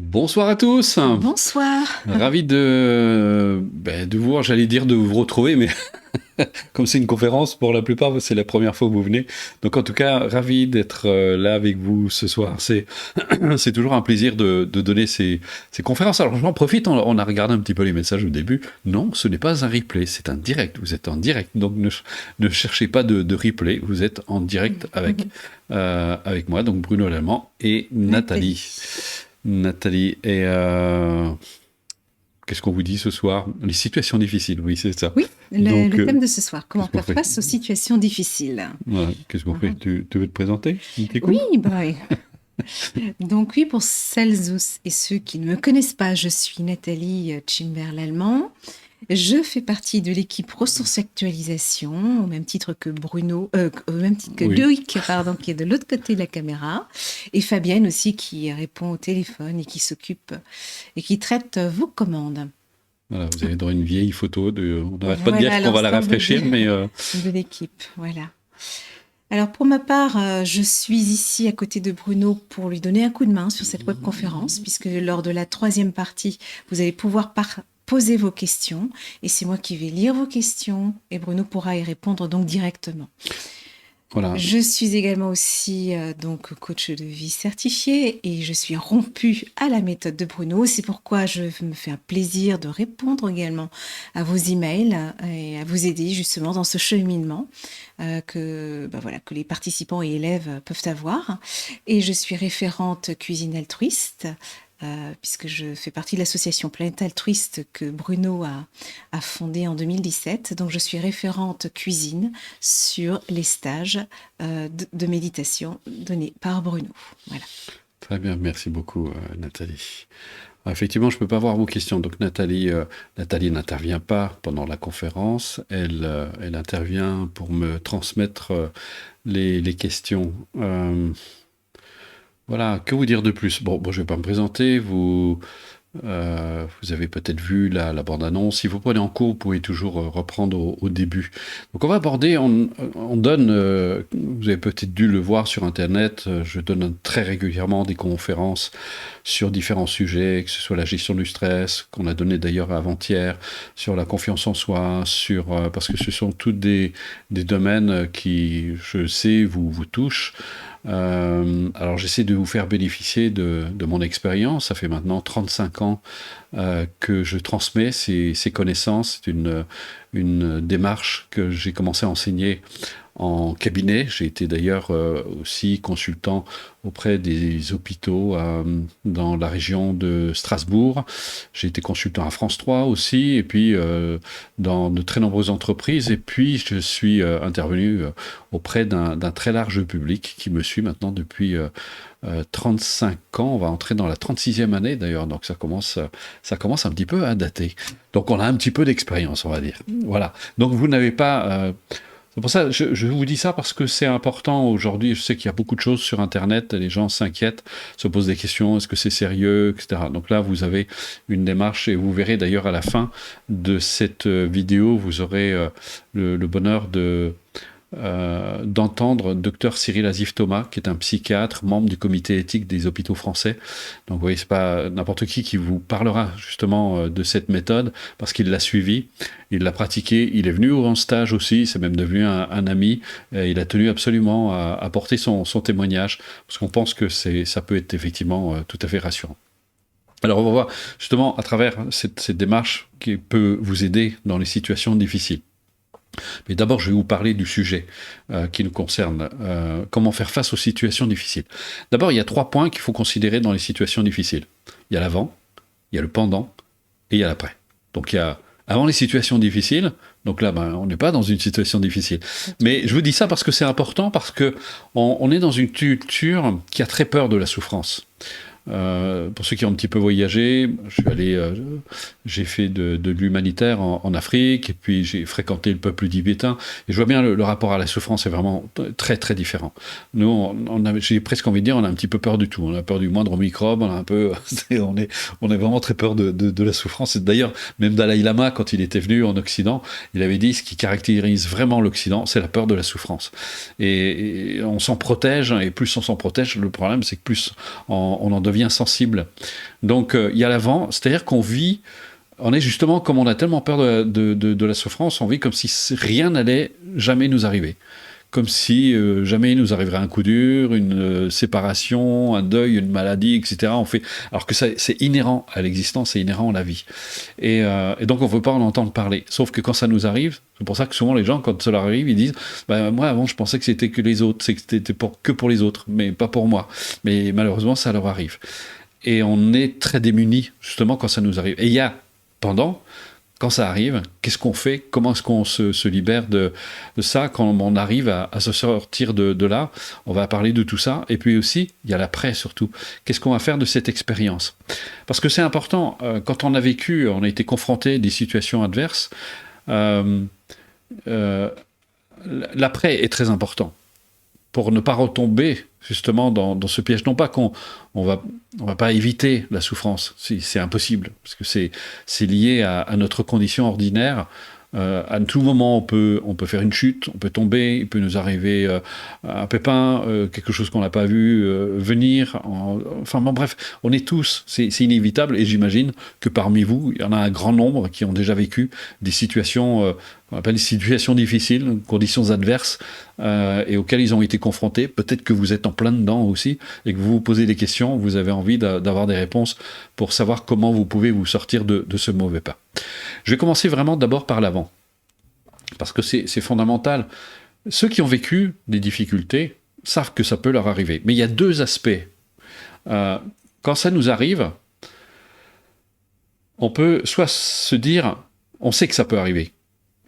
Bonsoir à tous, Bonsoir. ravi de vous voir, j'allais dire de vous retrouver, mais comme c'est une conférence, pour la plupart, c'est la première fois que vous venez. Donc en tout cas, ravi d'être là avec vous ce soir. C'est toujours un plaisir de donner ces conférences. Alors j'en profite, on a regardé un petit peu les messages au début. Non, ce n'est pas un replay, c'est un direct. Vous êtes en direct, donc ne cherchez pas de replay, vous êtes en direct avec moi, donc Bruno Lallemand et Nathalie. Nathalie, et qu'est-ce qu'on vous dit ce soir? Les situations difficiles, oui, c'est ça. Oui, Donc, le thème de ce soir, comment qu'est-ce qu'on faire fait? face aux situations difficiles. Voilà, qu'est-ce qu'on fait? Mhm. Tu veux te présenter? On Oui, t'écoute? donc oui, pour celles et ceux qui ne me connaissent pas, je suis Nathalie Chimber-Lallemand. Je fais partie de l'équipe Ressources Actualisation, au même titre que Bruno, au même titre que Oui. Loïc, pardon, qui est de l'autre côté de la caméra, et Fabienne aussi, qui répond au téléphone et qui s'occupe et qui traite vos commandes. Voilà, vous avez dans une vieille photo on n'arrête pas de dire Voilà qu'on va la l'ensemble rafraîchir, mais de l'équipe, voilà. Alors pour ma part, je suis ici à côté de Bruno pour lui donner un coup de main sur cette webconférence, puisque lors de la troisième partie, vous allez pouvoir poser vos questions, et c'est moi qui vais lire vos questions, et Bruno pourra y répondre donc directement. voilà. Je suis également aussi donc coach de vie certifié et je suis rompue à la méthode de Bruno. C'est pourquoi je me fais un plaisir de répondre également à vos emails et à vous aider justement dans ce cheminement que les participants et élèves peuvent avoir. Et je suis référente cuisine altruiste. Puisque je fais partie de l'association Planète Altruiste que Bruno a fondée en 2017. Donc, je suis référente cuisine sur les stages de méditation donnés par Bruno. Voilà. Très bien, merci beaucoup, Nathalie. Alors, effectivement, je ne peux pas voir vos questions. Donc Nathalie n'intervient pas pendant la conférence. Elle intervient pour me transmettre les questions. Voilà, que vous dire de plus? Bon, je ne vais pas me présenter. Vous avez peut-être vu la bande-annonce. Si vous prenez en cours, vous pouvez toujours reprendre au début. Donc on va aborder, on donne, vous avez peut-être dû le voir sur Internet, je donne très régulièrement des conférences sur différents sujets, que ce soit la gestion du stress, qu'on a donné d'ailleurs avant-hier, sur la confiance en soi, parce que ce sont tous des domaines qui, je sais, vous touchent. Alors j'essaie de vous faire bénéficier de mon expérience. Ça fait maintenant 35 ans que je transmets ces connaissances. C'est une démarche que j'ai commencé à enseigner en cabinet. J'ai été d'ailleurs aussi consultant auprès des hôpitaux dans la région de Strasbourg. J'ai été consultant à France 3 aussi, et puis dans de très nombreuses entreprises. Et puis je suis intervenu auprès d'un très large public qui me suit maintenant depuis 35 ans. On va entrer dans la 36e année d'ailleurs, donc ça commence un petit peu à dater. Donc on a un petit peu d'expérience, on va dire. Voilà. Donc vous n'avez pas... c'est pour ça, je vous dis ça parce que c'est important aujourd'hui. Je sais qu'il y a beaucoup de choses sur Internet, les gens s'inquiètent, se posent des questions, est-ce que c'est sérieux, etc. Donc là, vous avez une démarche et vous verrez d'ailleurs à la fin de cette vidéo, vous aurez le bonheur d'entendre Dr Cyril Azif-Thomas, qui est un psychiatre, membre du comité éthique des hôpitaux français. Donc vous voyez, c'est pas n'importe qui vous parlera justement de cette méthode, parce qu'il l'a suivi, il l'a pratiqué, il est venu en stage aussi, c'est même devenu un ami, et il a tenu absolument à porter son témoignage, parce qu'on pense que ça peut être effectivement tout à fait rassurant. Alors on va voir justement à travers cette démarche qui peut vous aider dans les situations difficiles. Mais d'abord, je vais vous parler du sujet qui nous concerne. Comment faire face aux situations difficiles. D'abord, il y a 3 points qu'il faut considérer dans les situations difficiles. Il y a l'avant, il y a le pendant et il y a l'après. Donc, il y a avant les situations difficiles. Donc là, on n'est pas dans une situation difficile. Mais je vous dis ça parce que c'est important, parce qu'on est dans une culture qui a très peur de la souffrance. Pour ceux qui ont un petit peu voyagé, j'ai fait de l'humanitaire en Afrique, et puis j'ai fréquenté le peuple tibétain, et je vois bien le rapport à la souffrance est vraiment très très différent. Nous, j'ai presque envie de dire, on a un petit peu peur du tout. On a peur du moindre microbe, on est vraiment très peur de la souffrance. Et d'ailleurs, même Dalai Lama, quand il était venu en Occident, il avait dit ce qui caractérise vraiment l'Occident, c'est la peur de la souffrance. Et on s'en protège, et plus on s'en protège, le problème c'est que plus on en devient devient insensible. Donc il y a l'avant, c'est-à-dire qu'on vit, on est justement, comme on a tellement peur de la souffrance, on vit comme si rien n'allait jamais nous arriver. Comme si jamais il nous arriverait un coup dur, une séparation, un deuil, une maladie, etc. Alors que c'est inhérent à l'existence, c'est inhérent à la vie. Et donc on ne veut pas en entendre parler. Sauf que quand ça nous arrive, c'est pour ça que souvent les gens, quand ça leur arrive, ils disent moi avant je pensais que c'était que les autres, c'est que c'était que pour les autres, mais pas pour moi. Mais malheureusement ça leur arrive. Et on est très démunis justement quand ça nous arrive. Et il y a quand ça arrive, qu'est-ce qu'on fait? Comment est-ce qu'on se libère de ça quand on arrive à se sortir de là? On va parler de tout ça. Et puis aussi, il y a l'après surtout. Qu'est-ce qu'on va faire de cette expérience? Parce que c'est important, quand on a été confronté à des situations adverses, l'après est très important pour ne pas retomber justement dans ce piège. Non pas qu'on va pas éviter la souffrance, c'est impossible, parce que c'est lié à notre condition ordinaire. À tout moment, on peut faire une chute, on peut tomber, il peut nous arriver un pépin, quelque chose qu'on n'a pas vu venir. Bref, on est tous, c'est inévitable, et j'imagine que parmi vous, il y en a un grand nombre qui ont déjà vécu des situations qu'on appelle des situations difficiles, conditions adverses, et auxquelles ils ont été confrontés. Peut-être que vous êtes en plein dedans aussi, et que vous vous posez des questions, vous avez envie d'avoir des réponses pour savoir comment vous pouvez vous sortir de ce mauvais pas. Je vais commencer vraiment d'abord par l'avant, parce que c'est fondamental. Ceux qui ont vécu des difficultés savent que ça peut leur arriver. Mais il y a deux aspects. Quand ça nous arrive, on peut soit se dire, on sait que ça peut arriver.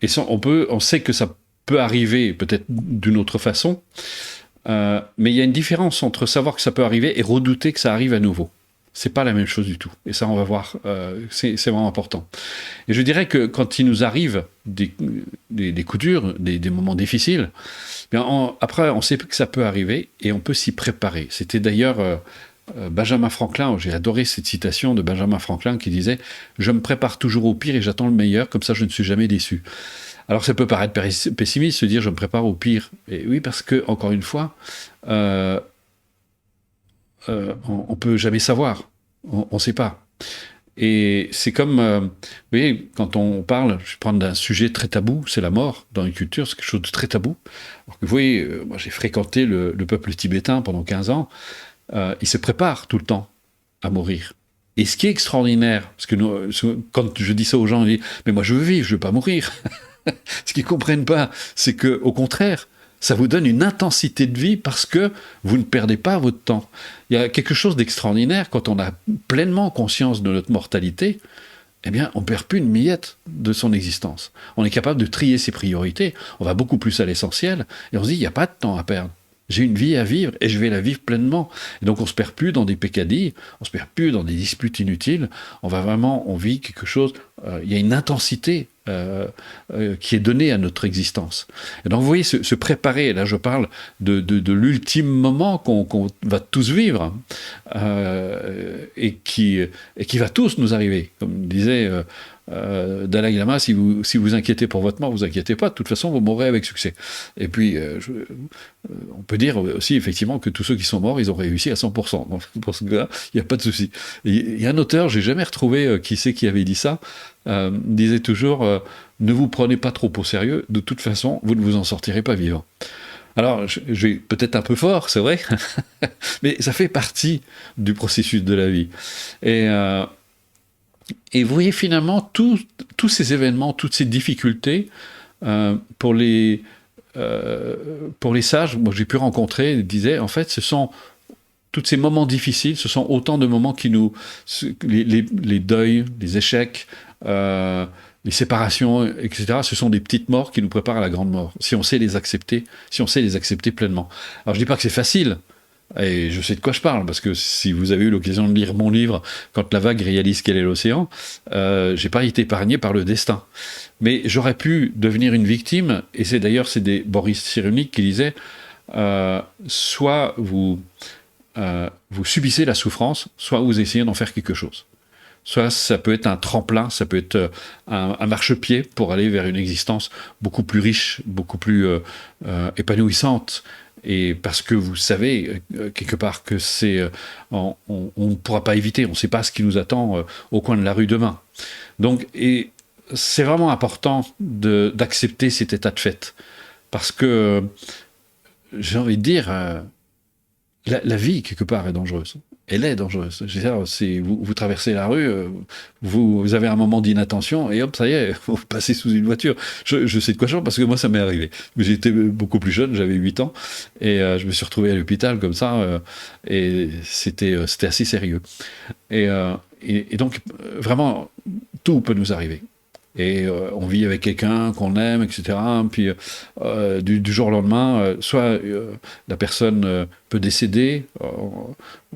Et on sait que ça peut arriver peut-être d'une autre façon, mais il y a une différence entre savoir que ça peut arriver et redouter que ça arrive à nouveau. C'est pas la même chose du tout. Et ça, on va voir, c'est vraiment important. Et je dirais que quand il nous arrive des coups durs, des moments difficiles, après, on sait que ça peut arriver et on peut s'y préparer. C'était d'ailleurs Benjamin Franklin, j'ai adoré cette citation de Benjamin Franklin qui disait « Je me prépare toujours au pire et j'attends le meilleur, comme ça je ne suis jamais déçu ». Alors ça peut paraître pessimiste, se dire « Je me prépare au pire ». Et oui, parce que, encore une fois, on peut jamais savoir, on ne sait pas. Et c'est comme, vous voyez, quand on parle, je vais prendre d'un sujet très tabou, c'est la mort dans une culture, c'est quelque chose de très tabou. Alors que vous voyez, moi j'ai fréquenté le peuple tibétain pendant 15 ans, ils se préparent tout le temps à mourir. Et ce qui est extraordinaire, parce que quand je dis ça aux gens, ils disent « mais moi je veux vivre, je ne veux pas mourir ». Ce qu'ils ne comprennent pas, c'est qu'au contraire, ça vous donne une intensité de vie parce que vous ne perdez pas votre temps. Il y a quelque chose d'extraordinaire quand on a pleinement conscience de notre mortalité. Eh bien, on ne perd plus une miette de son existence. On est capable de trier ses priorités. On va beaucoup plus à l'essentiel et on se dit, il n'y a pas de temps à perdre. J'ai une vie à vivre et je vais la vivre pleinement. Et donc on ne se perd plus dans des peccadilles, on ne se perd plus dans des disputes inutiles. On vit quelque chose, il y a une intensité qui est donnée à notre existence. Et donc vous voyez, se préparer, et là je parle de l'ultime moment qu'on va tous vivre, et qui va tous nous arriver. Comme disait Dalai Lama, si vous inquiétez pour votre mort, vous inquiétez pas, de toute façon vous mourrez avec succès. Et puis on peut dire aussi effectivement que tous ceux qui sont morts, ils ont réussi à 100%. Donc pour ce gars, il n'y a pas de souci. Il y a un auteur, j'ai jamais retrouvé qui avait dit ça, disait toujours ne vous prenez pas trop au sérieux, de toute façon vous ne vous en sortirez pas vivant. Alors, je vais peut-être un peu fort, c'est vrai, mais ça fait partie du processus de la vie. Et vous voyez finalement tous ces événements, toutes ces difficultés, pour les sages, moi j'ai pu rencontrer, ils disaient, en fait, ce sont tous ces moments difficiles, ce sont autant de moments qui les deuils, les échecs, les séparations, etc., ce sont des petites morts qui nous préparent à la grande mort, si on sait les accepter pleinement. Alors je dis pas que c'est facile, et je sais de quoi je parle, parce que si vous avez eu l'occasion de lire mon livre « Quand la vague réalise quel est l'océan », j'ai pas été épargné par le destin. Mais j'aurais pu devenir une victime, et c'est Boris Cyrulnik qui disait soit vous subissez la souffrance, soit vous essayez d'en faire quelque chose. Soit ça peut être un tremplin, ça peut être un marchepied pour aller vers une existence beaucoup plus riche, beaucoup plus épanouissante. Et parce que vous savez, quelque part, que on ne pourra pas éviter, on ne sait pas ce qui nous attend au coin de la rue demain. Donc, et c'est vraiment important d'accepter cet état de fait. Parce que, j'ai envie de dire, la vie, quelque part, est dangereuse. Elle est dangereuse. Je veux dire, vous traversez la rue, vous avez un moment d'inattention, et hop, ça y est, vous passez sous une voiture. Je sais de quoi je parle, parce que moi, ça m'est arrivé. J'étais beaucoup plus jeune, j'avais 8 ans, et je me suis retrouvé à l'hôpital comme ça, et c'était assez sérieux. Et donc, vraiment, tout peut nous arriver. Et on vit avec quelqu'un qu'on aime, etc. Puis du jour au lendemain, soit la personne peut décéder.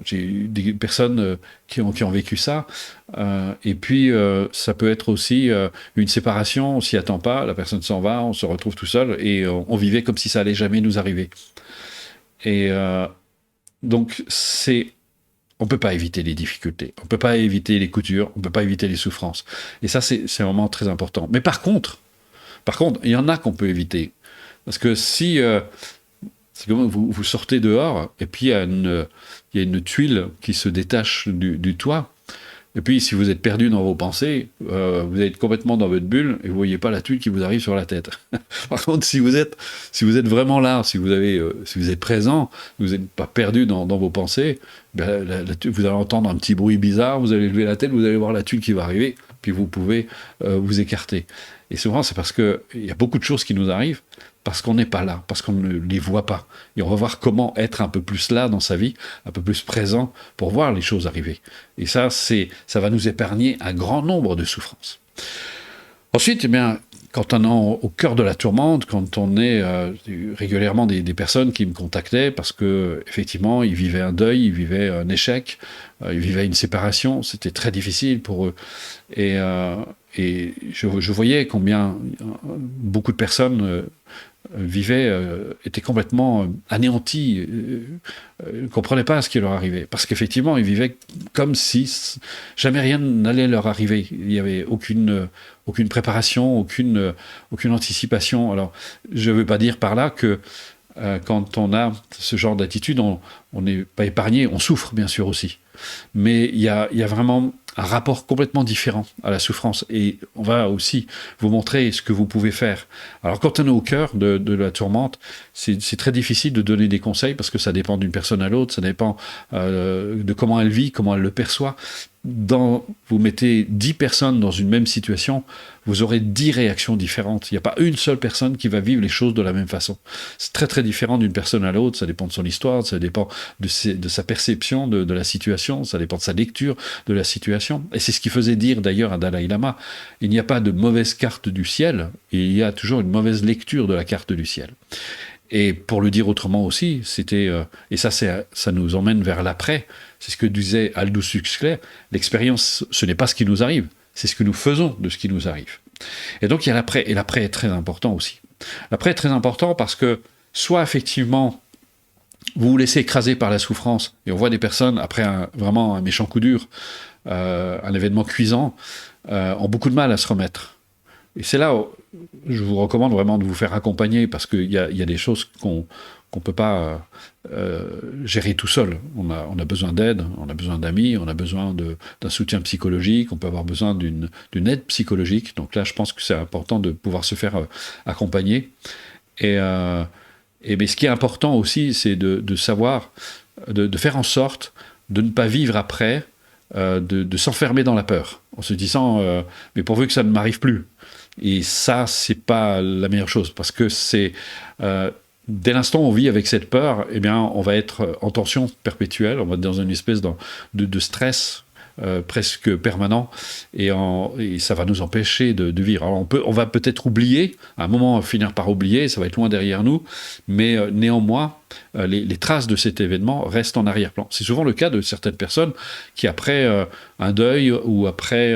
J'ai eu des personnes qui ont vécu ça. Et puis ça peut être aussi une séparation. On s'y attend pas. La personne s'en va, on se retrouve tout seul et on vivait comme si ça allait jamais nous arriver. Et donc on ne peut pas éviter les difficultés, on ne peut pas éviter les coutures, on ne peut pas éviter les souffrances. Et ça, c'est vraiment très important. Mais par contre, il y en a qu'on peut éviter. Parce que si c'est comme vous sortez dehors, et puis il y a une tuile qui se détache du toit, et puis si vous êtes perdu dans vos pensées, vous êtes complètement dans votre bulle, et vous ne voyez pas la tuile qui vous arrive sur la tête. Par contre, si vous êtes vraiment là, si vous êtes présent, vous n'êtes pas perdu dans vos pensées, ben, vous allez entendre un petit bruit bizarre, vous allez lever la tête, vous allez voir la tuile qui va arriver, puis vous pouvez vous écarter. Et souvent, c'est parce qu'il y a beaucoup de choses qui nous arrivent, parce qu'on n'est pas là, parce qu'on ne les voit pas. Et on va voir comment être un peu plus là dans sa vie, un peu plus présent pour voir les choses arriver. Et ça va nous épargner un grand nombre de souffrances. Ensuite, eh bien, quand on est au cœur de la tourmente, quand on est régulièrement des personnes qui me contactaient parce que effectivement ils vivaient un deuil, ils vivaient un échec, ils vivaient une séparation, c'était très difficile pour eux. Et je voyais combien beaucoup de personnes étaient complètement anéantis, ne comprenaient pas ce qui leur arrivait. Parce qu'effectivement, ils vivaient comme si jamais rien n'allait leur arriver. Il n'y avait aucune préparation, aucune anticipation. Alors, je ne veux pas dire par là que quand on a ce genre d'attitude, on n'est pas épargné, on souffre bien sûr aussi. Mais il y a vraiment un rapport complètement différent à la souffrance. Et on va aussi vous montrer ce que vous pouvez faire. Alors quand on est au cœur de la tourmente, c'est très difficile de donner des conseils parce que ça dépend d'une personne à l'autre, ça dépend de comment elle vit, comment elle le perçoit. Vous mettez 10 personnes dans une même situation, vous aurez 10 réactions différentes. Il n'y a pas une seule personne qui va vivre les choses de la même façon. C'est très très différent d'une personne à l'autre, ça dépend de son histoire, ça dépend de sa perception de la situation, ça dépend de sa lecture de la situation. Et c'est ce qui faisait dire d'ailleurs à Dalai Lama, il n'y a pas de mauvaise carte du ciel, il y a toujours une mauvaise lecture de la carte du ciel. Et pour le dire autrement aussi, et ça nous emmène vers l'après, c'est ce que disait Aldous Huxley, l'expérience, ce n'est pas ce qui nous arrive, c'est ce que nous faisons de ce qui nous arrive. Et donc il y a l'après, et l'après est très important aussi. L'après est très important parce que, soit effectivement, vous vous laissez écraser par la souffrance, et on voit des personnes, après vraiment un méchant coup dur, un événement cuisant, ont beaucoup de mal à se remettre. Et c'est là où je vous recommande vraiment de vous faire accompagner, parce qu'il y a des choses qu'on ne peut pas gérer tout seul. On a besoin d'aide, on a besoin d'amis, on a besoin d'un soutien psychologique, on peut avoir besoin d'une aide psychologique. Donc là, je pense que c'est important de pouvoir se faire accompagner. Mais ce qui est important aussi, c'est de savoir, de faire en sorte de ne pas vivre après, de s'enfermer dans la peur, en se disant mais pourvu que ça ne m'arrive plus. Et ça, c'est pas la meilleure chose, parce que dès l'instant où on vit avec cette peur, eh bien, on va être en tension perpétuelle, on va être dans une espèce de stress presque permanent, et ça va nous empêcher de vivre. Alors on va peut-être oublier, à un moment on va finir par oublier, ça va être loin derrière nous, mais néanmoins, les traces de cet événement restent en arrière-plan. C'est souvent le cas de certaines personnes qui, après un deuil ou après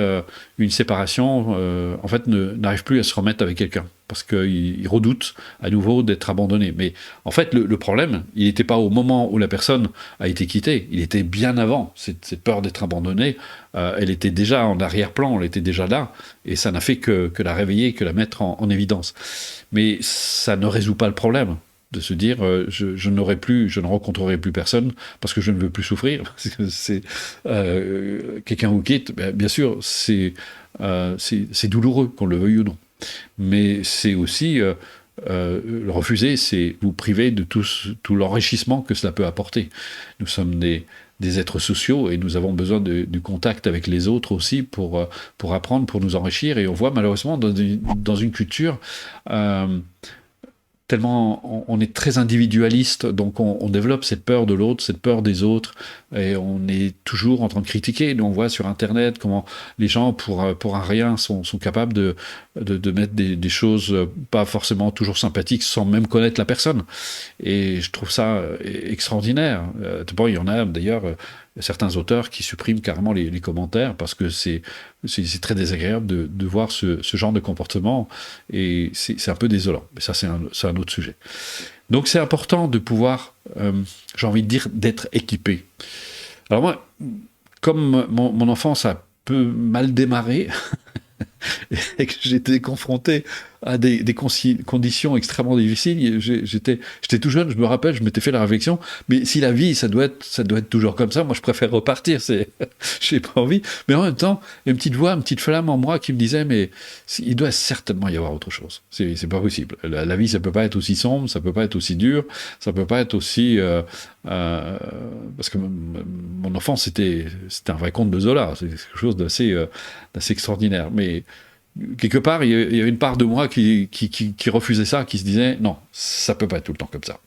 une séparation, en fait, n'arrivent plus à se remettre avec quelqu'un, parce qu'ils redoutent à nouveau d'être abandonnés. Mais en fait, le problème, il n'était pas au moment où la personne a été quittée, il était bien avant. Cette peur d'être abandonnée, elle était déjà en arrière-plan, elle était déjà là, et ça n'a fait que la réveiller, que la mettre en évidence. Mais ça ne résout pas le problème. de se dire je ne rencontrerai plus personne parce que je ne veux plus souffrir. Parce que c'est quelqu'un vous quitte, bien sûr, c'est douloureux, qu'on le veuille ou non. Mais c'est aussi le refuser, c'est vous priver de tout l'enrichissement que cela peut apporter. Nous sommes des êtres sociaux et nous avons besoin du contact avec les autres aussi pour apprendre, pour nous enrichir. Et on voit malheureusement dans une culture tellement on est très individualiste, donc on développe cette peur de l'autre, cette peur des autres, et on est toujours en train de critiquer. Nous, on voit sur Internet comment les gens, pour un rien, sont capables de mettre des choses pas forcément toujours sympathiques sans même connaître la personne. Et je trouve ça extraordinaire. Bon, il y en a d'ailleurs certains auteurs qui suppriment carrément les commentaires parce que c'est très désagréable de voir ce genre de comportement, et c'est un peu désolant. Mais ça, c'est un autre sujet. Donc c'est important de pouvoir, j'ai envie de dire, d'être équipé. Alors moi, comme mon enfance a peu mal démarré, et que j'étais confronté à des conditions extrêmement difficiles. J'étais tout jeune, je me rappelle, je m'étais fait la réflexion, mais si la vie, ça doit être toujours comme ça, moi je préfère repartir, j'ai pas envie. Mais en même temps, il y a une petite voix, une petite flamme en moi qui me disait, mais il doit certainement y avoir autre chose. C'est pas possible. La vie, ça peut pas être aussi sombre, ça peut pas être aussi dur, ça peut pas être aussi... parce que mon enfance, c'était un vrai conte de Zola, c'est quelque chose d'assez extraordinaire. Mais quelque part, il y a une part de moi qui refusait ça, qui se disait non, ça peut pas être tout le temps comme ça.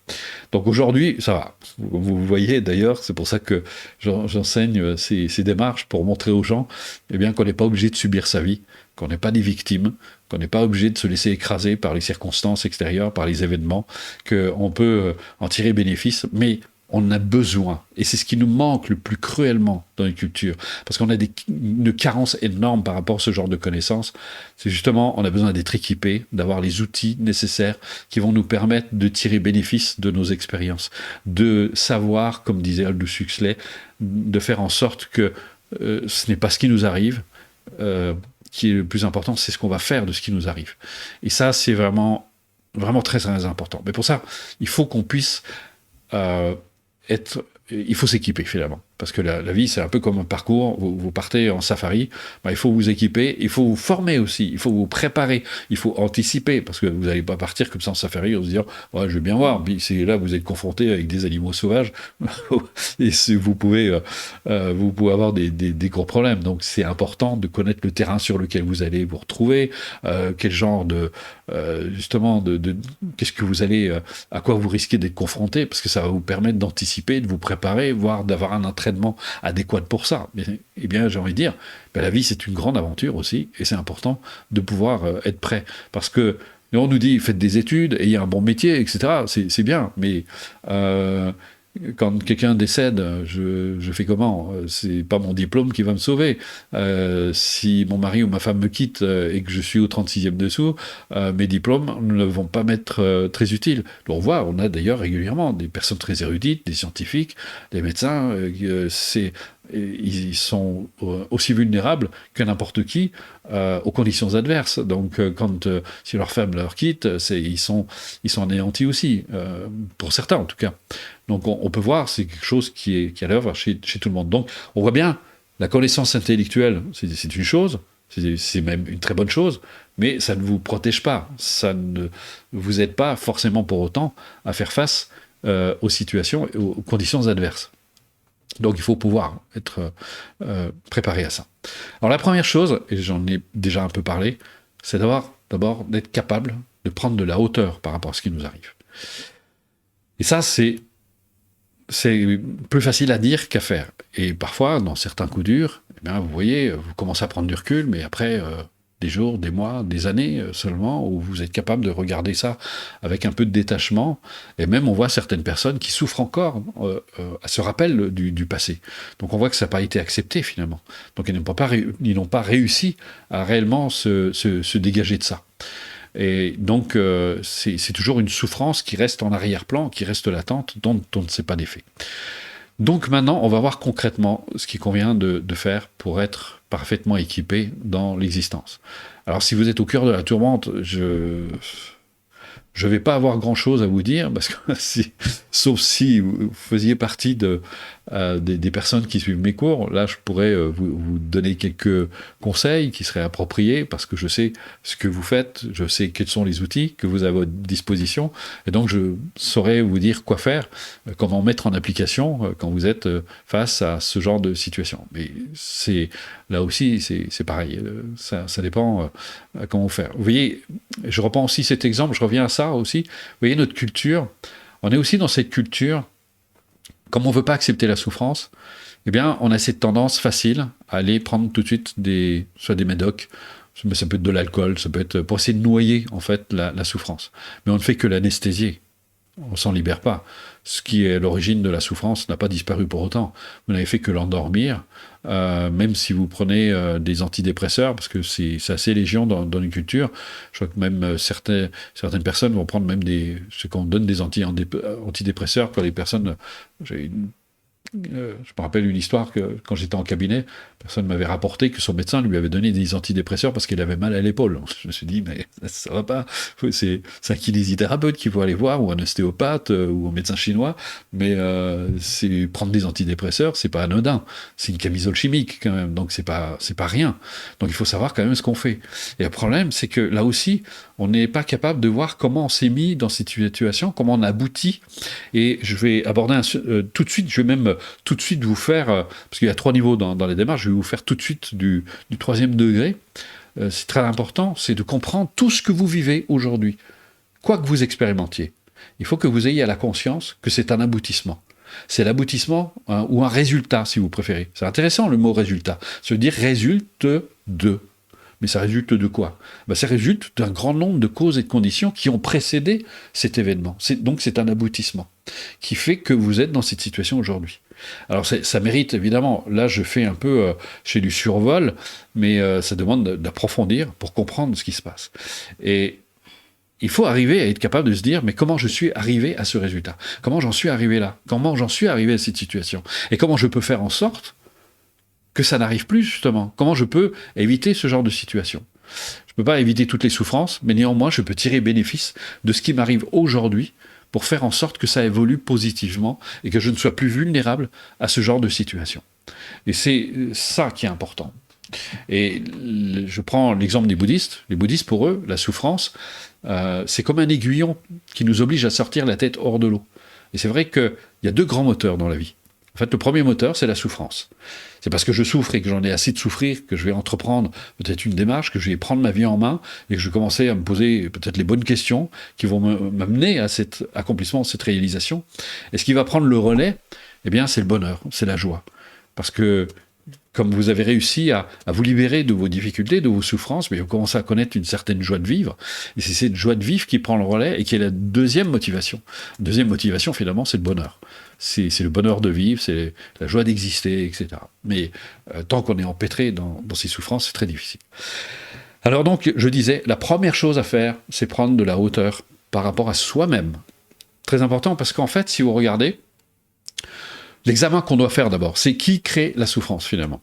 Donc aujourd'hui, ça va. Vous voyez d'ailleurs, c'est pour ça que j'enseigne ces démarches pour montrer aux gens, eh bien, qu'on n'est pas obligé de subir sa vie, qu'on n'est pas des victimes, qu'on n'est pas obligé de se laisser écraser par les circonstances extérieures, par les événements, qu'on peut en tirer bénéfice, mais on a besoin, et c'est ce qui nous manque le plus cruellement dans les cultures, parce qu'on a une carence énorme par rapport à ce genre de connaissances. C'est justement, on a besoin d'être équipé, d'avoir les outils nécessaires qui vont nous permettre de tirer bénéfice de nos expériences, de savoir, comme disait Aldous Huxley, de faire en sorte que ce n'est pas ce qui nous arrive, qui est le plus important, c'est ce qu'on va faire de ce qui nous arrive. Et ça, c'est vraiment, vraiment très, très important. Mais pour ça, il faut qu'on puisse... il faut s'équiper finalement, parce que la vie c'est un peu comme un parcours. Vous partez en safari, il faut vous équiper, il faut vous former aussi, il faut vous préparer, il faut anticiper, parce que vous n'allez pas partir comme ça en safari en se disant ouais, je vais bien voir, puis c'est là vous êtes confronté avec des animaux sauvages et vous pouvez avoir des gros problèmes. Donc c'est important de connaître le terrain sur lequel vous allez vous retrouver, quel genre justement qu'est-ce que vous allez, à quoi vous risquez d'être confronté, parce que ça va vous permettre d'anticiper, de vous préparer, voire d'avoir un entraînement adéquat pour ça. Eh bien, j'ai envie de dire, la vie c'est une grande aventure aussi, et c'est important de pouvoir être prêt, parce que on nous dit faites des études, ayez un bon métier, etc. C'est bien, mais quand quelqu'un décède, je fais comment? C'est pas mon diplôme qui va me sauver. Si mon mari ou ma femme me quitte et que je suis au 36e dessous, mes diplômes ne vont pas m'être très utiles. On voit, on a d'ailleurs régulièrement des personnes très érudites, des scientifiques, des médecins, ils sont aussi vulnérables que n'importe qui aux conditions adverses. Donc, si leur femme leur quitte, ils sont anéantis aussi, pour certains en tout cas. Donc, on peut voir, c'est quelque chose qui est à l'œuvre chez tout le monde. Donc, on voit bien, la connaissance intellectuelle, c'est une chose, c'est même une très bonne chose, mais ça ne vous protège pas, ça ne vous aide pas forcément pour autant à faire face aux situations et aux conditions adverses. Donc il faut pouvoir être préparé à ça. Alors la première chose, et j'en ai déjà un peu parlé, c'est d'abord d'être capable de prendre de la hauteur par rapport à ce qui nous arrive. Et ça, c'est plus facile à dire qu'à faire. Et parfois, dans certains coups durs, eh bien, vous voyez, vous commencez à prendre du recul, mais après des jours, des mois, des années seulement, où vous êtes capable de regarder ça avec un peu de détachement. Et même, on voit certaines personnes qui souffrent encore à ce rappel du passé. Donc, on voit que ça n'a pas été accepté, finalement. Donc, ils n'ont pas réussi à réellement se dégager de ça. Et donc, c'est toujours une souffrance qui reste en arrière-plan, qui reste latente, dont on ne sait pas d'effet. Donc maintenant, on va voir concrètement ce qu'il convient de faire pour être parfaitement équipé dans l'existence. Alors si vous êtes au cœur de la tourmente, Je ne vais pas avoir grand-chose à vous dire, parce que sauf si vous faisiez partie des personnes qui suivent mes cours, là je pourrais vous donner quelques conseils qui seraient appropriés, parce que je sais ce que vous faites, je sais quels sont les outils que vous avez à votre disposition, et donc je saurais vous dire quoi faire, comment mettre en application quand vous êtes face à ce genre de situation. Mais là aussi, c'est pareil, ça dépend comment faire. Vous voyez, je reprends aussi cet exemple, je reviens à ça aussi. Vous voyez, notre culture, on est aussi dans cette culture, comme on ne veut pas accepter la souffrance, eh bien, on a cette tendance facile à aller prendre tout de suite soit des médocs, mais ça peut être de l'alcool, ça peut être pour essayer de noyer en fait la souffrance. Mais on ne fait que l'anesthésier. On s'en libère pas. Ce qui est l'origine de la souffrance n'a pas disparu pour autant. Vous n'avez fait que l'endormir, même si vous prenez des antidépresseurs, parce que c'est assez légion dans une culture. Je crois que même certaines personnes vont prendre même ce qu'on donne des antidépresseurs pour les personnes. Je me rappelle une histoire que quand j'étais en cabinet, personne m'avait rapporté que son médecin lui avait donné des antidépresseurs parce qu'il avait mal à l'épaule. Je me suis dit, mais ça va pas. C'est un kinésithérapeute qu'il faut aller voir, ou un ostéopathe, ou un médecin chinois. Mais prendre des antidépresseurs, c'est pas anodin. C'est une camisole chimique quand même, donc c'est pas rien. Donc il faut savoir quand même ce qu'on fait. Et le problème, c'est que là aussi, on n'est pas capable de voir comment on s'est mis dans cette situation, comment on aboutit. Et je vais aborder tout de suite, je vais même tout de suite vous faire, parce qu'il y a 3 niveaux dans les démarches, je vais vous faire tout de suite du 3e degré. C'est très important, c'est de comprendre tout ce que vous vivez aujourd'hui, quoi que vous expérimentiez. Il faut que vous ayez à la conscience que c'est un aboutissement. C'est l'aboutissement ou un résultat, si vous préférez. C'est intéressant le mot résultat. Ça veut dire résulte de. Mais ça résulte de quoi ? Ça résulte d'un grand nombre de causes et de conditions qui ont précédé cet événement. Donc c'est un aboutissement qui fait que vous êtes dans cette situation aujourd'hui. Alors ça mérite évidemment, là je fais un peu chez du survol, mais ça demande d'approfondir pour comprendre ce qui se passe. Et il faut arriver à être capable de se dire, mais comment je suis arrivé à ce résultat ? Comment j'en suis arrivé là ? Comment j'en suis arrivé à cette situation ? Et comment je peux faire en sorte que ça n'arrive plus, justement. Comment je peux éviter ce genre de situation ? Je ne peux pas éviter toutes les souffrances, mais néanmoins, je peux tirer bénéfice de ce qui m'arrive aujourd'hui pour faire en sorte que ça évolue positivement et que je ne sois plus vulnérable à ce genre de situation. Et c'est ça qui est important. Et je prends l'exemple des bouddhistes. Les bouddhistes, pour eux, la souffrance, c'est comme un aiguillon qui nous oblige à sortir la tête hors de l'eau. Et c'est vrai qu'il y a 2 grands moteurs dans la vie. En fait, le premier moteur, c'est la souffrance. C'est parce que je souffre et que j'en ai assez de souffrir que je vais entreprendre peut-être une démarche, que je vais prendre ma vie en main et que je vais commencer à me poser peut-être les bonnes questions qui vont m'amener à cet accomplissement, cette réalisation. Et ce qui va prendre le relais, eh bien, c'est le bonheur, c'est la joie. Parce que comme vous avez réussi à vous libérer de vos difficultés, de vos souffrances, mais vous commencez à connaître une certaine joie de vivre. Et c'est cette joie de vivre qui prend le relais et qui est la deuxième motivation. La deuxième motivation, finalement, c'est le bonheur. C'est le bonheur de vivre, c'est la joie d'exister, etc. Mais tant qu'on est empêtré dans ces souffrances, c'est très difficile. Alors donc, je disais, la première chose à faire, c'est prendre de la hauteur par rapport à soi-même. Très important, parce qu'en fait, si vous regardez, l'examen qu'on doit faire d'abord, c'est qui crée la souffrance finalement.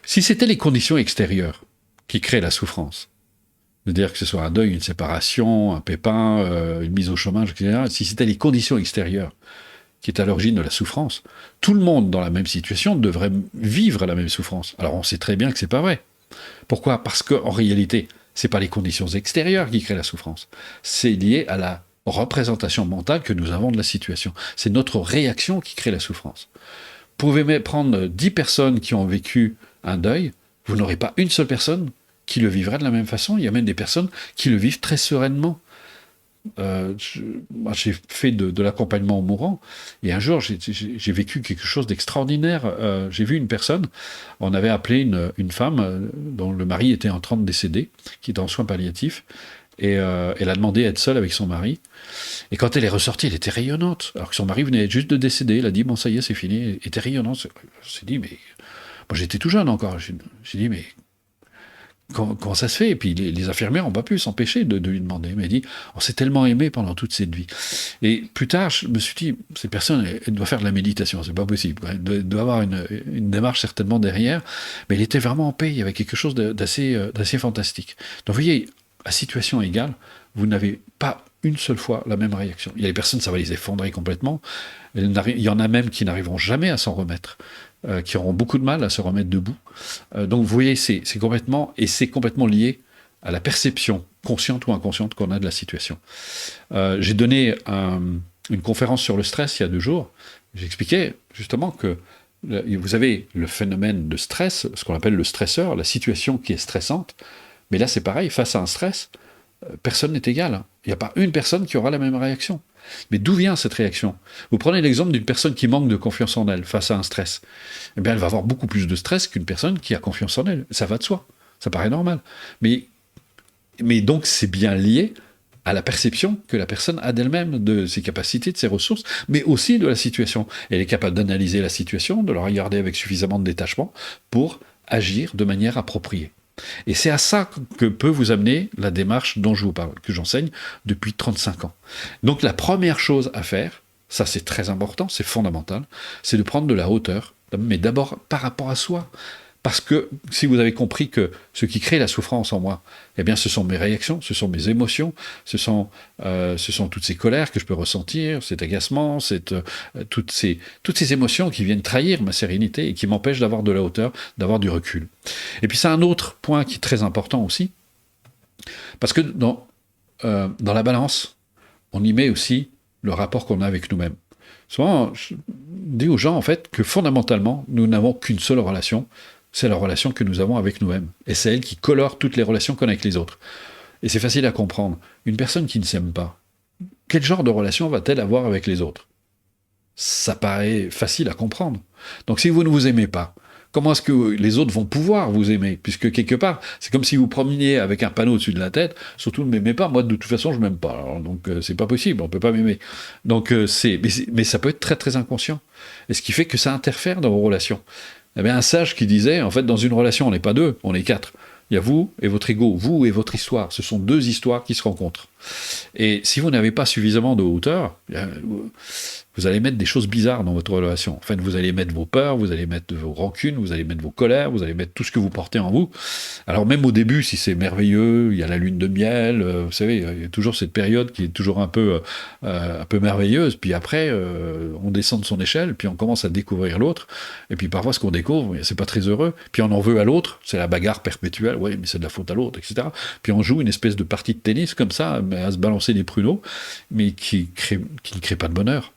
Si c'était les conditions extérieures qui créent la souffrance, c'est-à-dire que ce soit un deuil, une séparation, un pépin, une mise au chômage, etc., si c'était les conditions extérieures qui est à l'origine de la souffrance, tout le monde dans la même situation devrait vivre la même souffrance. Alors on sait très bien que c'est pas vrai. Pourquoi ? Parce qu'en réalité, c'est pas les conditions extérieures qui créent la souffrance. C'est lié à la représentation mentale que nous avons de la situation. C'est notre réaction qui crée la souffrance. Vous pouvez prendre 10 personnes qui ont vécu un deuil, vous n'aurez pas une seule personne qui le vivra de la même façon. Il y a même des personnes qui le vivent très sereinement. Moi, j'ai fait de l'accompagnement aux mourants, et un jour, j'ai vécu quelque chose d'extraordinaire. J'ai vu une personne, on avait appelé une femme dont le mari était en train de décéder, qui était en soins palliatifs, et elle a demandé à être seule avec son mari. Et quand elle est ressortie, elle était rayonnante, alors que son mari venait juste de décéder. Elle a dit, bon, ça y est, c'est fini. Elle était rayonnante. Je me suis dit, mais... Moi, j'étais tout jeune encore. J'ai dit, mais... Comment ça se fait ? Et puis les infirmières n'ont pas pu s'empêcher de lui demander. Mais elle dit, on s'est tellement aimé pendant toute cette vie. Et plus tard, je me suis dit, cette personne, elle doit faire de la méditation, c'est pas possible. Elle doit avoir une démarche certainement derrière. Mais elle était vraiment en paix, il y avait quelque chose d'assez fantastique. Donc vous voyez, à situation égale, vous n'avez pas une seule fois la même réaction. Il y a des personnes, ça va les effondrer complètement. Il y en a même qui n'arriveront jamais à s'en remettre, qui auront beaucoup de mal à se remettre debout. Donc vous voyez, c'est complètement lié à la perception, consciente ou inconsciente, qu'on a de la situation. J'ai donné une conférence sur le stress il y a 2 jours. J'expliquais justement que vous avez le phénomène de stress, ce qu'on appelle le stresseur, la situation qui est stressante. Mais là, c'est pareil, face à un stress, personne n'est égal. Il n'y a pas une personne qui aura la même réaction. Mais d'où vient cette réaction? Vous prenez l'exemple d'une personne qui manque de confiance en elle face à un stress. Eh bien, elle va avoir beaucoup plus de stress qu'une personne qui a confiance en elle. Ça va de soi. Ça paraît normal. Mais donc, c'est bien lié à la perception que la personne a d'elle-même, de ses capacités, de ses ressources, mais aussi de la situation. Elle est capable d'analyser la situation, de la regarder avec suffisamment de détachement pour agir de manière appropriée. Et c'est à ça que peut vous amener la démarche dont je vous parle, que j'enseigne depuis 35 ans. Donc la première chose à faire, ça c'est très important, c'est fondamental, c'est de prendre de la hauteur, mais d'abord par rapport à soi. Parce que si vous avez compris que ce qui crée la souffrance en moi, eh bien, ce sont mes réactions, ce sont mes émotions, ce sont toutes ces colères que je peux ressentir, cet agacement, toutes ces émotions qui viennent trahir ma sérénité et qui m'empêchent d'avoir de la hauteur, d'avoir du recul. Et puis c'est un autre point qui est très important aussi, parce que dans la balance, on y met aussi le rapport qu'on a avec nous-mêmes. Souvent, je dis aux gens en fait que fondamentalement, nous n'avons qu'une seule relation, c'est la relation que nous avons avec nous-mêmes. Et c'est elle qui colore toutes les relations qu'on a avec les autres. Et c'est facile à comprendre. Une personne qui ne s'aime pas, quel genre de relation va-t-elle avoir avec les autres? Ça paraît facile à comprendre. Donc si vous ne vous aimez pas, comment est-ce que les autres vont pouvoir vous aimer? Puisque quelque part, c'est comme si vous promeniez avec un panneau au-dessus de la tête, surtout ne m'aimez pas, moi de toute façon je m'aime pas. Alors, donc c'est pas possible, on peut pas m'aimer. Donc mais ça peut être très très inconscient. Et ce qui fait que ça interfère dans vos relations. Il y avait un sage qui disait, en fait, dans une relation, on n'est pas 2, on est 4. Il y a vous et votre ego, vous et votre histoire. Ce sont 2 histoires qui se rencontrent. Et si vous n'avez pas suffisamment de hauteur, vous allez mettre des choses bizarres dans votre relation. En fait, vous allez mettre vos peurs, vous allez mettre vos rancunes, vous allez mettre vos colères, vous allez mettre tout ce que vous portez en vous. Alors même au début, si c'est merveilleux, il y a la lune de miel, vous savez, il y a toujours cette période qui est toujours un peu merveilleuse, puis après, on descend de son échelle, puis on commence à découvrir l'autre, et puis parfois ce qu'on découvre, c'est pas très heureux, puis on en veut à l'autre, c'est la bagarre perpétuelle, oui, mais c'est de la faute à l'autre, etc. Puis on joue une espèce de partie de tennis comme ça, à se balancer des pruneaux, mais qui ne crée pas de bonheur.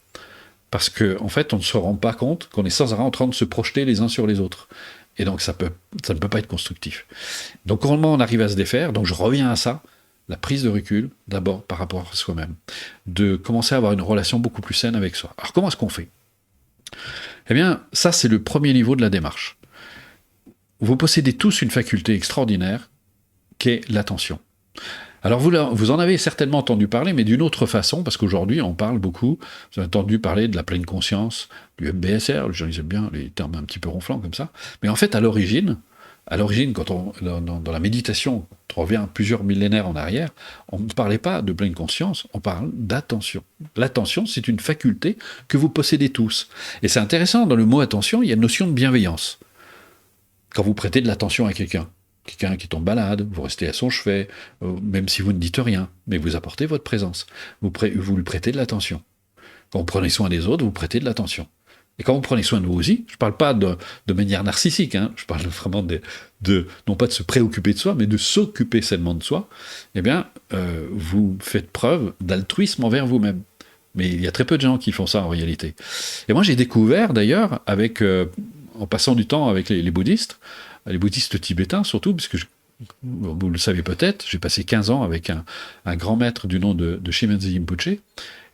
Parce qu'en fait, on ne se rend pas compte qu'on est sans arrêt en train de se projeter les uns sur les autres. Et donc, ça ne peut pas être constructif. Donc, comment on arrive à se défaire? Donc, je reviens à ça, la prise de recul, d'abord par rapport à soi-même. De commencer à avoir une relation beaucoup plus saine avec soi. Alors, comment est-ce qu'on fait? Eh bien, ça, c'est le premier niveau de la démarche. Vous possédez tous une faculté extraordinaire, qui est l'attention. Alors vous en avez certainement entendu parler, mais d'une autre façon, parce qu'aujourd'hui on parle beaucoup, vous avez entendu parler de la pleine conscience, du MBSR, les gens ils aiment bien les termes un petit peu ronflants comme ça, mais en fait à l'origine, quand dans la méditation, on revient plusieurs millénaires en arrière, on ne parlait pas de pleine conscience, on parle d'attention. L'attention, c'est une faculté que vous possédez tous. Et c'est intéressant, dans le mot attention, il y a une notion de bienveillance. Quand vous prêtez de l'attention à quelqu'un qui tombe malade, vous restez à son chevet, même si vous ne dites rien, mais vous apportez votre présence. Vous lui prêtez de l'attention. Quand vous prenez soin des autres, vous prêtez de l'attention. Et quand vous prenez soin de vous aussi, je ne parle pas de manière narcissique, je parle vraiment non pas de se préoccuper de soi, mais de s'occuper sainement de soi, eh bien, vous faites preuve d'altruisme envers vous-même. Mais il y a très peu de gens qui font ça en réalité. Et moi, j'ai découvert d'ailleurs, en passant du temps avec les bouddhistes tibétains surtout, puisque vous le savez peut-être, j'ai passé 15 ans avec un grand maître du nom de Shimanzi Rinpoche,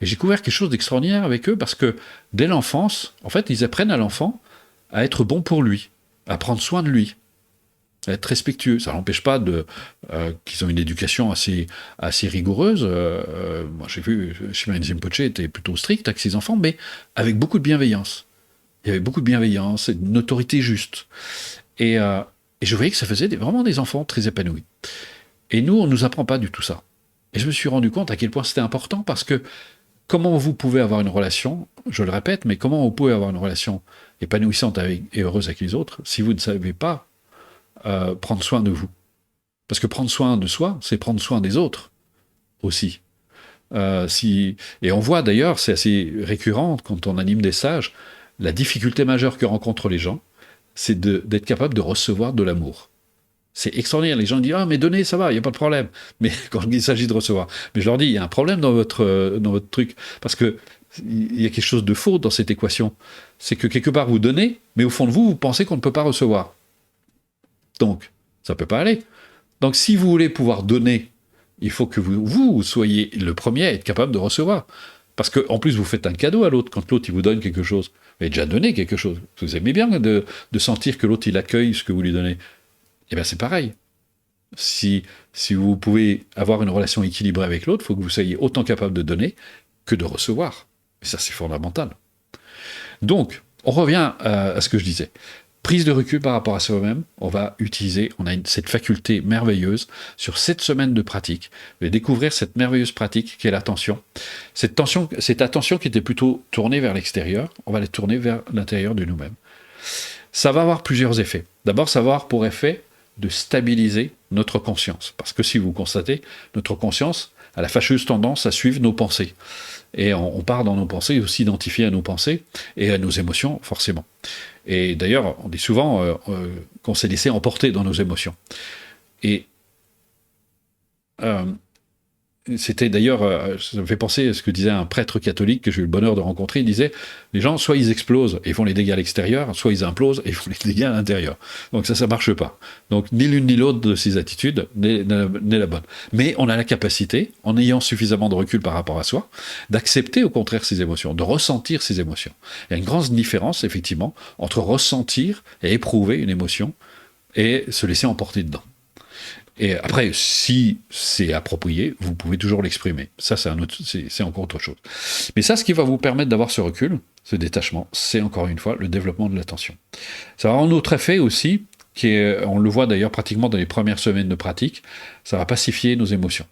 et j'ai découvert quelque chose d'extraordinaire avec eux, parce que dès l'enfance, en fait, ils apprennent à l'enfant à être bon pour lui, à prendre soin de lui, à être respectueux. Ça n'empêche pas qu'ils ont une éducation assez rigoureuse. Moi, j'ai vu, Shimanzi Rinpoche était plutôt strict avec ses enfants, mais avec beaucoup de bienveillance. Il y avait beaucoup de bienveillance et d'une autorité juste. Et je voyais que ça faisait vraiment des enfants très épanouis. Et nous, on ne nous apprend pas du tout ça. Et je me suis rendu compte à quel point c'était important, parce que comment vous pouvez avoir une relation, je le répète, mais comment vous pouvez avoir une relation épanouissante et heureuse avec les autres si vous ne savez pas prendre soin de vous? Parce que prendre soin de soi, c'est prendre soin des autres aussi. Et on voit d'ailleurs, c'est assez récurrent quand on anime des stages, la difficulté majeure que rencontrent les gens, c'est d'être capable de recevoir de l'amour. C'est extraordinaire. Les gens disent ah mais donner ça va, il y a pas de problème. Mais quand il s'agit de recevoir, mais je leur dis il y a un problème dans votre truc parce que il y a quelque chose de faux dans cette équation. C'est que quelque part vous donnez, mais au fond de vous, vous pensez qu'on ne peut pas recevoir. Donc ça peut pas aller. Donc si vous voulez pouvoir donner, il faut que vous soyez le premier à être capable de recevoir. Parce qu'en plus, vous faites un cadeau à l'autre. Quand l'autre il vous donne quelque chose, vous avez déjà donné quelque chose. Vous aimez bien de sentir que l'autre il accueille ce que vous lui donnez. Eh bien, c'est pareil. Si vous pouvez avoir une relation équilibrée avec l'autre, il faut que vous soyez autant capable de donner que de recevoir. Et ça, c'est fondamental. Donc, on revient à ce que je disais. Prise de recul par rapport à soi-même, on a cette faculté merveilleuse sur 7 semaines de pratique, de découvrir cette merveilleuse pratique qui est l'attention. Cette attention qui était plutôt tournée vers l'extérieur, on va la tourner vers l'intérieur de nous-mêmes. Ça va avoir plusieurs effets. D'abord, ça va avoir pour effet de stabiliser notre conscience. Parce que si vous constatez, notre conscience a la fâcheuse tendance à suivre nos pensées. Et on part dans nos pensées, aussi s'identifier à nos pensées et à nos émotions, forcément. Et d'ailleurs, on dit souvent qu'on s'est laissé emporter dans nos émotions. Et c'était d'ailleurs, ça me fait penser à ce que disait un prêtre catholique que j'ai eu le bonheur de rencontrer. Il disait, les gens, soit ils explosent et font les dégâts à l'extérieur, soit ils implosent et font les dégâts à l'intérieur. Donc ça marche pas. Donc ni l'une ni l'autre de ces attitudes n'est la bonne. Mais on a la capacité, en ayant suffisamment de recul par rapport à soi, d'accepter au contraire ces émotions, de ressentir ces émotions. Il y a une grande différence, effectivement, entre ressentir et éprouver une émotion et se laisser emporter dedans. Et après, si c'est approprié, vous pouvez toujours l'exprimer. Ça, c'est encore autre chose. Mais ça, ce qui va vous permettre d'avoir ce recul, ce détachement, c'est encore une fois le développement de l'attention. Ça va avoir un autre effet aussi, on le voit d'ailleurs pratiquement dans les premières semaines de pratique, ça va pacifier nos émotions.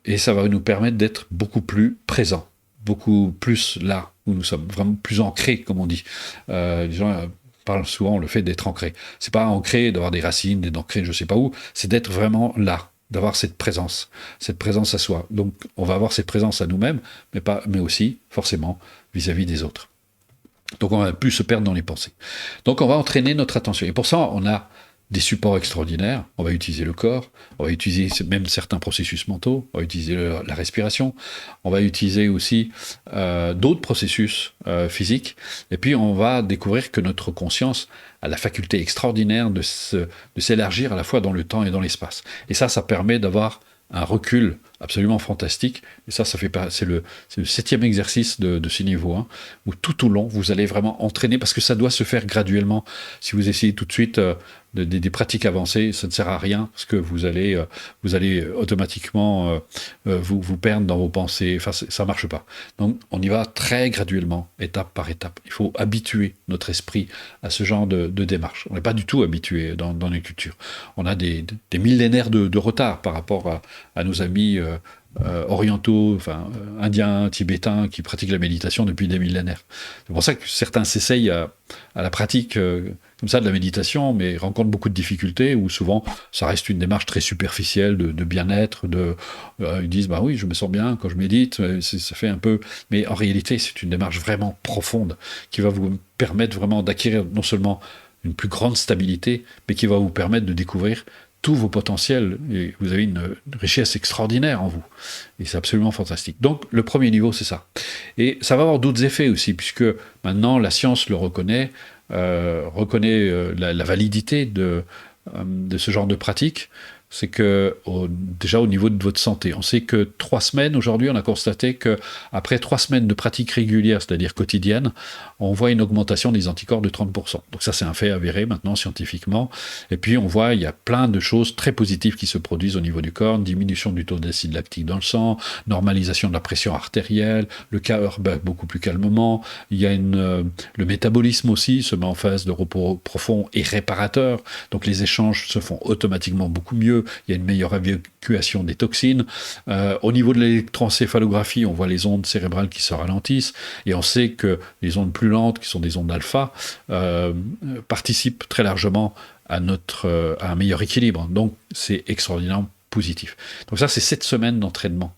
Et ça va nous permettre d'être beaucoup plus présents, beaucoup plus là où nous sommes, vraiment plus ancrés, comme on dit. Les gens parle souvent le fait d'être ancré. C'est pas ancré, d'avoir des racines, d'être ancré je sais pas où, c'est d'être vraiment là, d'avoir cette présence à soi. Donc on va avoir cette présence à nous-mêmes, mais aussi forcément vis-à-vis des autres. Donc on va plus se perdre dans les pensées. Donc on va entraîner notre attention. Et pour ça, on a des supports extraordinaires. On va utiliser le corps, on va utiliser même certains processus mentaux, on va utiliser la respiration, on va utiliser aussi d'autres processus physiques. Et puis on va découvrir que notre conscience a la faculté extraordinaire de s'élargir à la fois dans le temps et dans l'espace. Et ça permet d'avoir un recul absolument fantastique. Et ça c'est le 7e exercice de ce niveau 1, où tout au long, vous allez vraiment entraîner, parce que ça doit se faire graduellement. Si vous essayez tout de suite des pratiques avancées, ça ne sert à rien, parce que vous allez automatiquement vous perdre dans vos pensées. Enfin, ça ne marche pas. Donc, on y va très graduellement, étape par étape. Il faut habituer notre esprit à ce genre de démarche. On n'est pas du tout habitué dans nos cultures. On a des millénaires de retard par rapport à nos amis orientaux, indiens, tibétains, qui pratiquent la méditation depuis des millénaires. C'est pour ça que certains s'essayent à la pratique comme ça de la méditation, mais rencontrent beaucoup de difficultés, où souvent ça reste une démarche très superficielle de bien-être, ils disent bah oui, je me sens bien quand je médite, ça fait un peu, mais en réalité c'est une démarche vraiment profonde qui va vous permettre vraiment d'acquérir non seulement une plus grande stabilité, mais qui va vous permettre de découvrir tous vos potentiels, et vous avez une richesse extraordinaire en vous. Et c'est absolument fantastique. Donc, le premier niveau, c'est ça. Et ça va avoir d'autres effets aussi, puisque maintenant, la science le reconnaît, la validité de ce genre de pratique. C'est que déjà au niveau de votre santé, on sait que 3 semaines, aujourd'hui, on a constaté qu'après 3 semaines de pratique régulière, c'est-à-dire quotidienne, on voit une augmentation des anticorps de 30%. Donc ça, c'est un fait avéré maintenant scientifiquement. Et puis on voit, il y a plein de choses très positives qui se produisent au niveau du corps, diminution du taux d'acide lactique dans le sang, normalisation de la pression artérielle, le cœur bat beaucoup plus calmement, il y a le métabolisme aussi se met en phase de repos profond et réparateur, donc les échanges se font automatiquement beaucoup mieux. Il y a une meilleure évacuation des toxines. Au niveau de l'électroencéphalographie, on voit les ondes cérébrales qui se ralentissent, et on sait que les ondes plus lentes, qui sont des ondes alpha, participent très largement à un meilleur équilibre. Donc, c'est extraordinairement positif. Donc ça, c'est 7 semaines d'entraînement.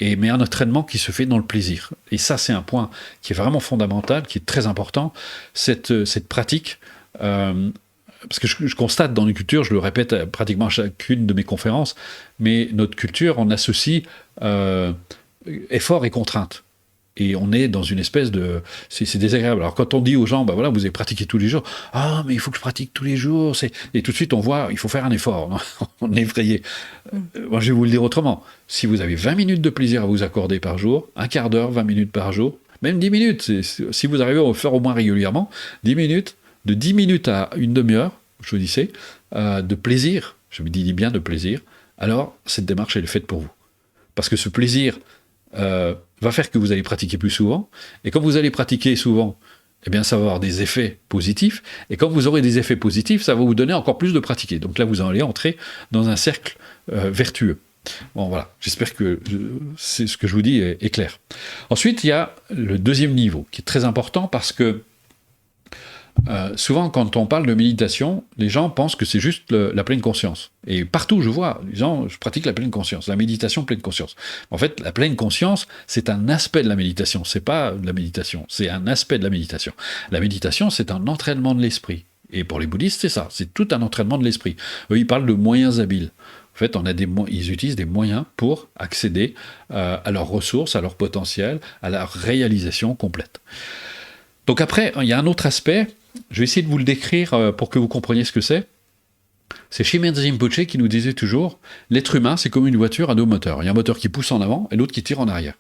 Mais un entraînement qui se fait dans le plaisir. Et ça, c'est un point qui est vraiment fondamental, qui est très important. Cette pratique, parce que je constate dans nos cultures, je le répète pratiquement à chacune de mes conférences, mais notre culture, on associe effort et contrainte. Et on est dans une espèce de... C'est désagréable. Alors quand on dit aux gens, bah voilà, vous avez pratiqué tous les jours, ah mais il faut que je pratique tous les jours, et tout de suite on voit, il faut faire un effort, on est effrayé. Moi je vais vous le dire autrement, si vous avez 20 minutes de plaisir à vous accorder par jour, un quart d'heure, 20 minutes par jour, même 10 minutes, si vous arrivez à le faire au moins régulièrement, 10 minutes, de 10 minutes à une demi-heure, je vous disais, de plaisir, je me dis bien de plaisir, alors cette démarche elle est faite pour vous. Parce que ce plaisir va faire que vous allez pratiquer plus souvent, et quand vous allez pratiquer souvent, eh bien ça va avoir des effets positifs, et quand vous aurez des effets positifs, ça va vous donner encore plus de pratiquer. Donc là, vous allez entrer dans un cercle vertueux. Bon voilà, j'espère que c'est ce que je vous dis est clair. Ensuite, il y a le deuxième niveau, qui est très important parce que souvent, quand on parle de méditation, les gens pensent que c'est juste la pleine conscience. Et partout, je vois, les gens, je pratique la pleine conscience, la méditation pleine conscience. En fait, la pleine conscience, c'est un aspect de la méditation. C'est pas de la méditation, c'est un aspect de la méditation. La méditation, c'est un entraînement de l'esprit. Et pour les bouddhistes, c'est ça, c'est tout un entraînement de l'esprit. Eux, ils parlent de moyens habiles. En fait, ils utilisent des moyens pour accéder à leurs ressources, à leur potentiel, à la réalisation complète. Donc après, il y a un autre aspect. Je vais essayer de vous le décrire pour que vous compreniez ce que c'est. C'est Shinmei Rinpoché qui nous disait toujours « L'être humain, c'est comme une voiture à deux moteurs. Il y a un moteur qui pousse en avant et l'autre qui tire en arrière.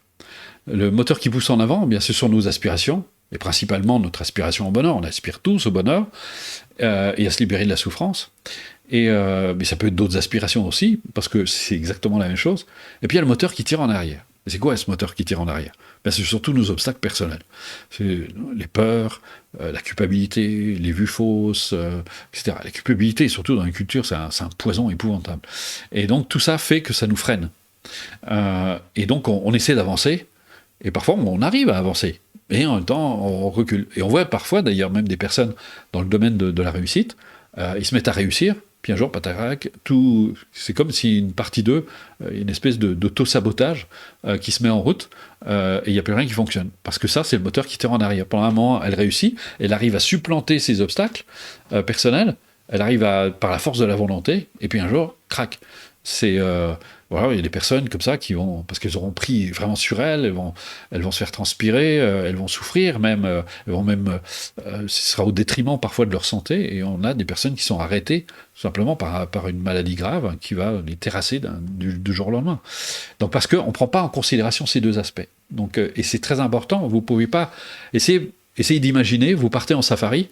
Le moteur qui pousse en avant, eh bien, ce sont nos aspirations, et principalement notre aspiration au bonheur. On aspire tous au bonheur et à se libérer de la souffrance. Mais ça peut être d'autres aspirations aussi, parce que c'est exactement la même chose. Et puis il y a le moteur qui tire en arrière. Et c'est quoi ce moteur qui tire en arrière ? Ben, c'est surtout nos obstacles personnels. C'est les peurs, la culpabilité, les vues fausses, etc. La culpabilité, surtout dans les cultures, c'est un poison épouvantable. Et donc tout ça fait que ça nous freine. Et donc on essaie d'avancer, et parfois on arrive à avancer. Et en même temps, on recule. Et on voit parfois, d'ailleurs, même des personnes dans le domaine de la réussite, ils se mettent à réussir, puis un jour, patarac, tout, c'est comme si une partie d'eux, une espèce d'auto-sabotage qui se met en route, et il n'y a plus rien qui fonctionne. Parce que ça, c'est le moteur qui tire en arrière. Pendant un moment, elle réussit, elle arrive à supplanter ses obstacles personnels, elle arrive par la force de la volonté, et puis un jour, crac. Voilà, il y a des personnes comme ça qui vont, parce qu'elles auront pris vraiment sur elles vont se faire transpirer, elles vont souffrir même, ce sera au détriment parfois de leur santé, et on a des personnes qui sont arrêtées tout simplement par une maladie grave qui va les terrasser du jour au lendemain. Donc parce qu'on ne prend pas en considération ces deux aspects. Donc, et c'est très important, vous ne pouvez pas essayer d'imaginer, vous partez en safari,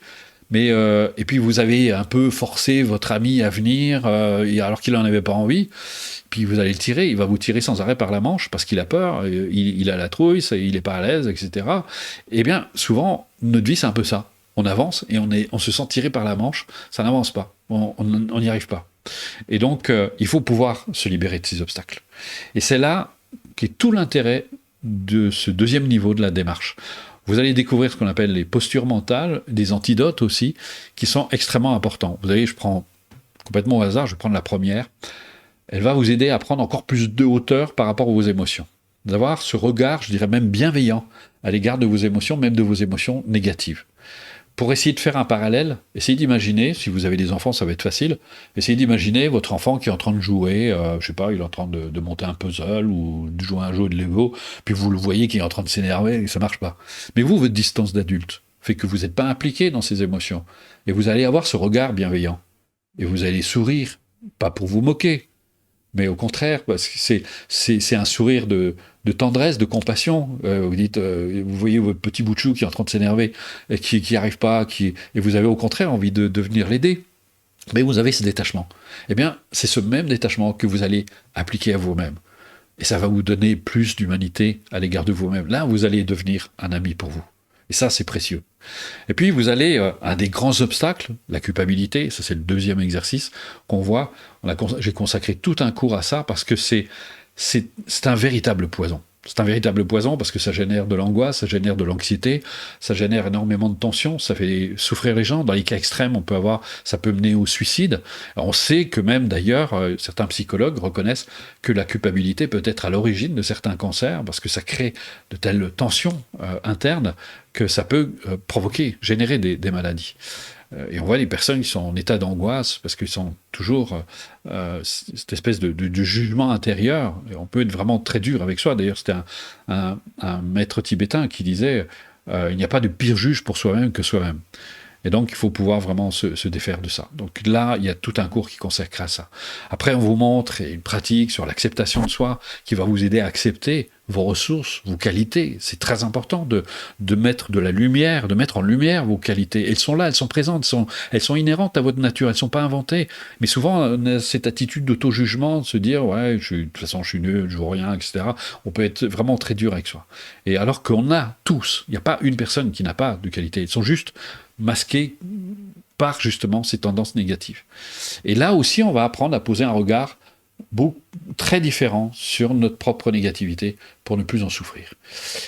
et puis vous avez un peu forcé votre ami à venir, alors qu'il n'en avait pas envie, puis vous allez le tirer, il va vous tirer sans arrêt par la manche, parce qu'il a peur, il a la trouille, il n'est pas à l'aise, etc. Eh bien, souvent, notre vie, c'est un peu ça. On avance, et on se sent tiré par la manche, ça n'avance pas, on n'y arrive pas. Et donc, il faut pouvoir se libérer de ces obstacles. Et c'est là qu'est tout l'intérêt de ce deuxième niveau de la démarche. Vous allez découvrir ce qu'on appelle les postures mentales, des antidotes aussi, qui sont extrêmement importants. Vous voyez, je prends complètement au hasard, je vais prendre la première. Elle va vous aider à prendre encore plus de hauteur par rapport à vos émotions. D'avoir ce regard, je dirais même bienveillant, à l'égard de vos émotions, même de vos émotions négatives. Pour essayer de faire un parallèle, essayez d'imaginer, si vous avez des enfants, ça va être facile, essayez d'imaginer votre enfant qui est en train de jouer, je sais pas, il est en train de monter un puzzle ou de jouer à un jeu de Lego, puis vous le voyez qui est en train de s'énerver et ça marche pas. Mais vous, votre distance d'adulte fait que vous n'êtes pas impliqué dans ces émotions. Et vous allez avoir ce regard bienveillant. Et vous allez sourire, pas pour vous moquer, mais au contraire, parce que c'est un sourire de tendresse, de compassion. Vous dites, vous voyez votre petit bout de chou qui est en train de s'énerver, et qui n'y arrive pas, et vous avez au contraire envie de venir l'aider. Mais vous avez ce détachement. Eh bien, c'est ce même détachement que vous allez appliquer à vous-même. Et ça va vous donner plus d'humanité à l'égard de vous-même. Là, vous allez devenir un ami pour vous. Et ça, c'est précieux. Et puis, vous allez, un des grands obstacles, la culpabilité, ça c'est le deuxième exercice qu'on voit. J'ai consacré tout un cours à ça parce que c'est un véritable poison. C'est un véritable poison parce que ça génère de l'angoisse, ça génère de l'anxiété, ça génère énormément de tension, ça fait souffrir les gens. Dans les cas extrêmes, ça peut mener au suicide. On sait que même d'ailleurs, certains psychologues reconnaissent que la culpabilité peut être à l'origine de certains cancers parce que ça crée de telles tensions internes que ça peut générer des maladies. Et on voit les personnes qui sont en état d'angoisse parce qu'ils sont toujours cette espèce de jugement intérieur. Et on peut être vraiment très dur avec soi. D'ailleurs, c'était un maître tibétain qui disait il n'y a pas de pire juge pour soi-même que soi-même. Et donc, il faut pouvoir vraiment se défaire de ça. Donc là, il y a tout un cours qui consacre à ça. Après, on vous montre une pratique sur l'acceptation de soi qui va vous aider à accepter vos ressources, vos qualités. C'est très important de mettre de la lumière, de mettre en lumière vos qualités. Elles sont là, elles sont présentes, elles sont inhérentes à votre nature, elles ne sont pas inventées. Mais souvent, on a cette attitude d'auto-jugement, de se dire « ouais, de toute façon, je suis nul, je ne vaux rien, etc. » On peut être vraiment très dur avec soi. Et alors qu'on a tous, il n'y a pas une personne qui n'a pas de qualité. Elles sont juste masquées par justement ces tendances négatives. Et là aussi, on va apprendre à poser un regard très différent sur notre propre négativité pour ne plus en souffrir.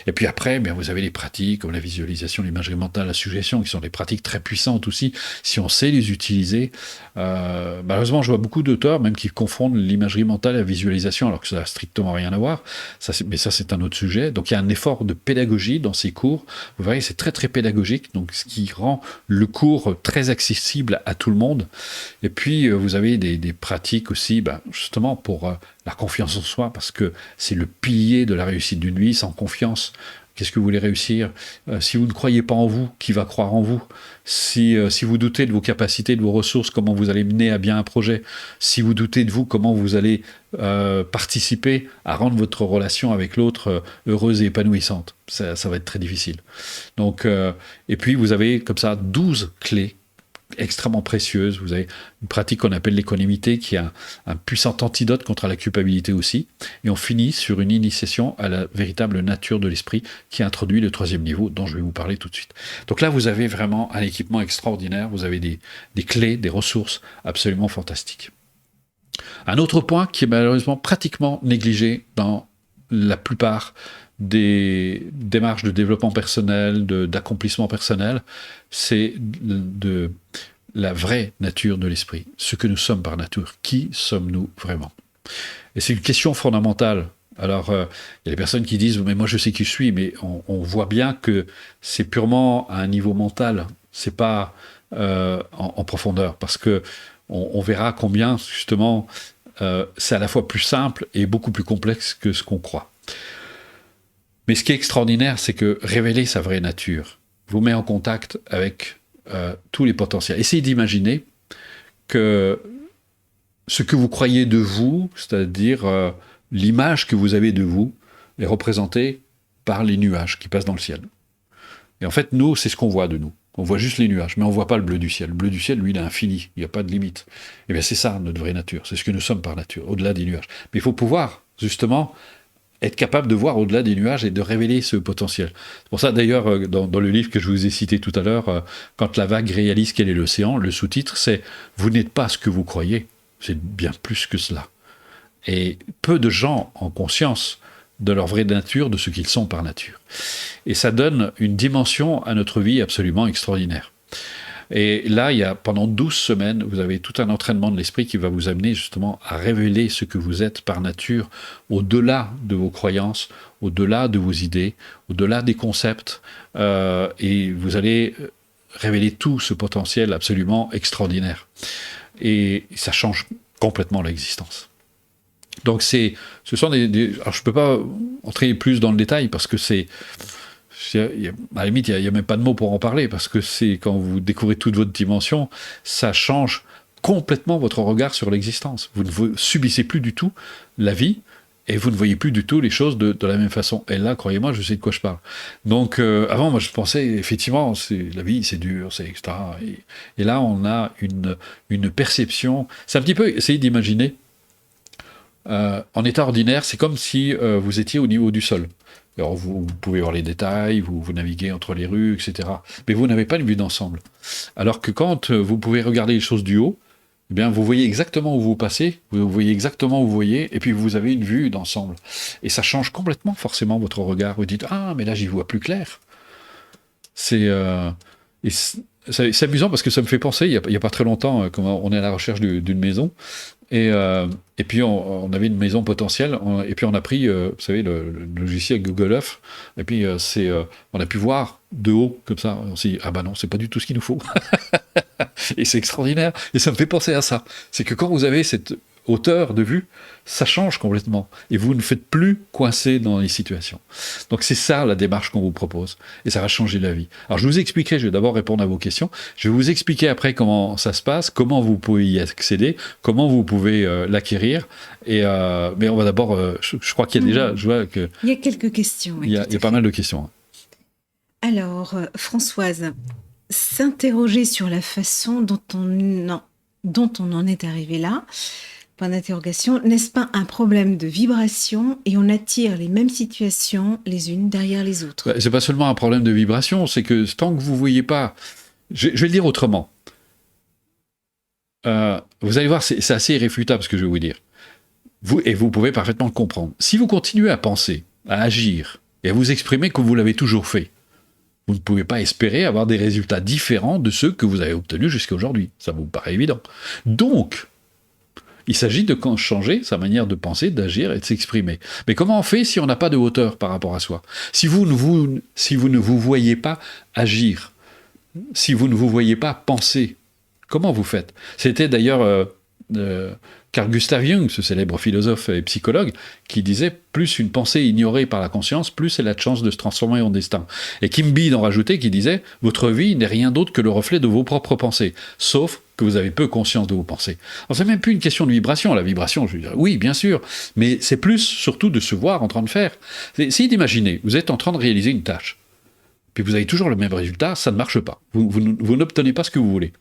Et puis après, bien, vous avez les pratiques comme la visualisation, l'imagerie mentale, la suggestion, qui sont des pratiques très puissantes aussi, si on sait les utiliser. Malheureusement, je vois beaucoup d'auteurs même qui confondent l'imagerie mentale et la visualisation, alors que ça n'a strictement rien à voir. Mais ça, c'est un autre sujet. Donc il y a un effort de pédagogie dans ces cours. Vous voyez, c'est très très pédagogique, donc ce qui rend le cours très accessible à tout le monde. Et puis, vous avez des pratiques aussi, justement, pour la confiance en soi, parce que c'est le pilier de la réussite d'une vie. Sans confiance, qu'est-ce que vous voulez réussir ? Si vous ne croyez pas en vous, qui va croire en vous ? Si vous doutez de vos capacités, de vos ressources, comment vous allez mener à bien un projet ? Si vous doutez de vous, comment vous allez participer à rendre votre relation avec l'autre heureuse et épanouissante ? Ça va être très difficile. Donc, et puis, vous avez comme ça 12 clés extrêmement précieuse. Vous avez une pratique qu'on appelle l'équanimité, qui est un puissant antidote contre la culpabilité aussi. Et on finit sur une initiation à la véritable nature de l'esprit qui introduit le 3e niveau, dont je vais vous parler tout de suite. Donc là, vous avez vraiment un équipement extraordinaire. Vous avez des clés, des ressources absolument fantastiques. Un autre point qui est malheureusement pratiquement négligé dans la plupart des démarches de développement personnel, d'accomplissement personnel, c'est de la vraie nature de l'esprit, ce que nous sommes par nature. Qui sommes-nous vraiment ? Et c'est une question fondamentale. Alors, il y a des personnes qui disent « mais moi je sais qui je suis », mais on voit bien que c'est purement à un niveau mental, c'est pas en profondeur, parce que on verra combien, justement, c'est à la fois plus simple et beaucoup plus complexe que ce qu'on croit. Mais ce qui est extraordinaire, c'est que révéler sa vraie nature vous met en contact avec tous les potentiels. Essayez d'imaginer que ce que vous croyez de vous, c'est-à-dire l'image que vous avez de vous, est représentée par les nuages qui passent dans le ciel. Et en fait, nous, c'est ce qu'on voit de nous. On voit juste les nuages, mais on ne voit pas le bleu du ciel. Le bleu du ciel, lui, il est infini, il n'y a pas de limite. Et bien c'est ça, notre vraie nature, c'est ce que nous sommes par nature, au-delà des nuages. Mais il faut pouvoir, justement, être capable de voir au-delà des nuages et de révéler ce potentiel. C'est pour ça, d'ailleurs, dans le livre que je vous ai cité tout à l'heure, quand la vague réalise quel est l'océan, le sous-titre, c'est « Vous n'êtes pas ce que vous croyez, c'est bien plus que cela ». Et peu de gens ont conscience de leur vraie nature, de ce qu'ils sont par nature. Et ça donne une dimension à notre vie absolument extraordinaire. Et là, pendant 12 semaines, vous avez tout un entraînement de l'esprit qui va vous amener justement à révéler ce que vous êtes par nature, au-delà de vos croyances, au-delà de vos idées, au-delà des concepts. Et vous allez révéler tout ce potentiel absolument extraordinaire. Et ça change complètement l'existence. Donc ce sont alors je ne peux pas entrer plus dans le détail parce que à la limite, il n'y a même pas de mots pour en parler, parce que quand vous découvrez toute votre dimension, ça change complètement votre regard sur l'existence. Vous ne subissez plus du tout la vie, et vous ne voyez plus du tout les choses de la même façon. Et là, croyez-moi, je sais de quoi je parle. Donc, avant, moi, je pensais, effectivement, la vie, c'est dur, c'est etc. Et là, on a une perception. C'est un petit peu, essayez d'imaginer, en état ordinaire, c'est comme si vous étiez au niveau du sol. Alors vous pouvez voir les détails, vous naviguez entre les rues, etc. Mais vous n'avez pas une vue d'ensemble. Alors que quand vous pouvez regarder les choses du haut, eh bien, vous voyez exactement où vous passez, vous voyez exactement où vous voyez, et puis vous avez une vue d'ensemble. Et ça change complètement, forcément, votre regard. Vous dites, ah, mais là, j'y vois plus clair. C'est et c'est amusant parce que ça me fait penser, il y a pas très longtemps, quand on est à la recherche d'une maison, et puis on avait une maison potentielle, et puis on a pris, vous savez, le logiciel Google Earth, et puis on a pu voir de haut, comme ça, on s'est dit, ah bah non, c'est pas du tout ce qu'il nous faut. Et c'est extraordinaire. Et ça me fait penser à ça. C'est que quand vous avez cette hauteur de vue, ça change complètement. Et vous ne faites plus coincer dans les situations. Donc c'est ça la démarche qu'on vous propose. Et ça va changer la vie. Alors je vous expliquerai, je vais d'abord répondre à vos questions. Je vais vous expliquer après comment ça se passe, comment vous pouvez y accéder, comment vous pouvez l'acquérir. Mais on va d'abord, je crois qu'il y a déjà, je vois que... Il y a quelques questions. Oui, il y a pas mal de questions. Alors, Françoise, s'interroger sur la façon dont on en est arrivé là, point d'interrogation, n'est-ce pas un problème de vibration et on attire les mêmes situations les unes derrière les autres? C'est pas seulement un problème de vibration, c'est que tant que vous voyez pas, je vais le dire autrement. Vous allez voir, c'est assez irréfutable ce que je vais vous dire. Vous pouvez parfaitement le comprendre. Si vous continuez à penser, à agir et à vous exprimer comme vous l'avez toujours fait, vous ne pouvez pas espérer avoir des résultats différents de ceux que vous avez obtenus jusqu'à aujourd'hui. Ça vous paraît évident. Donc, il s'agit de changer sa manière de penser, d'agir et de s'exprimer. Mais comment on fait si on n'a pas de hauteur par rapport à soi? Si vous ne vous voyez pas agir, si vous ne vous voyez pas penser, comment vous faites? C'était d'ailleurs Carl Gustav Jung, ce célèbre philosophe et psychologue, qui disait « Plus une pensée est ignorée par la conscience, plus elle a de chances de se transformer en destin ». Et Kim Bede en rajoutait qui disait « Votre vie n'est rien d'autre que le reflet de vos propres pensées, sauf que vous avez peu conscience de vos pensées ». Alors c'est même plus une question de vibration. La vibration, je veux dire, oui, bien sûr, mais c'est plus surtout de se voir en train de faire. Essayez d'imaginer, vous êtes en train de réaliser une tâche, puis vous avez toujours le même résultat, ça ne marche pas. Vous n'obtenez pas ce que vous voulez.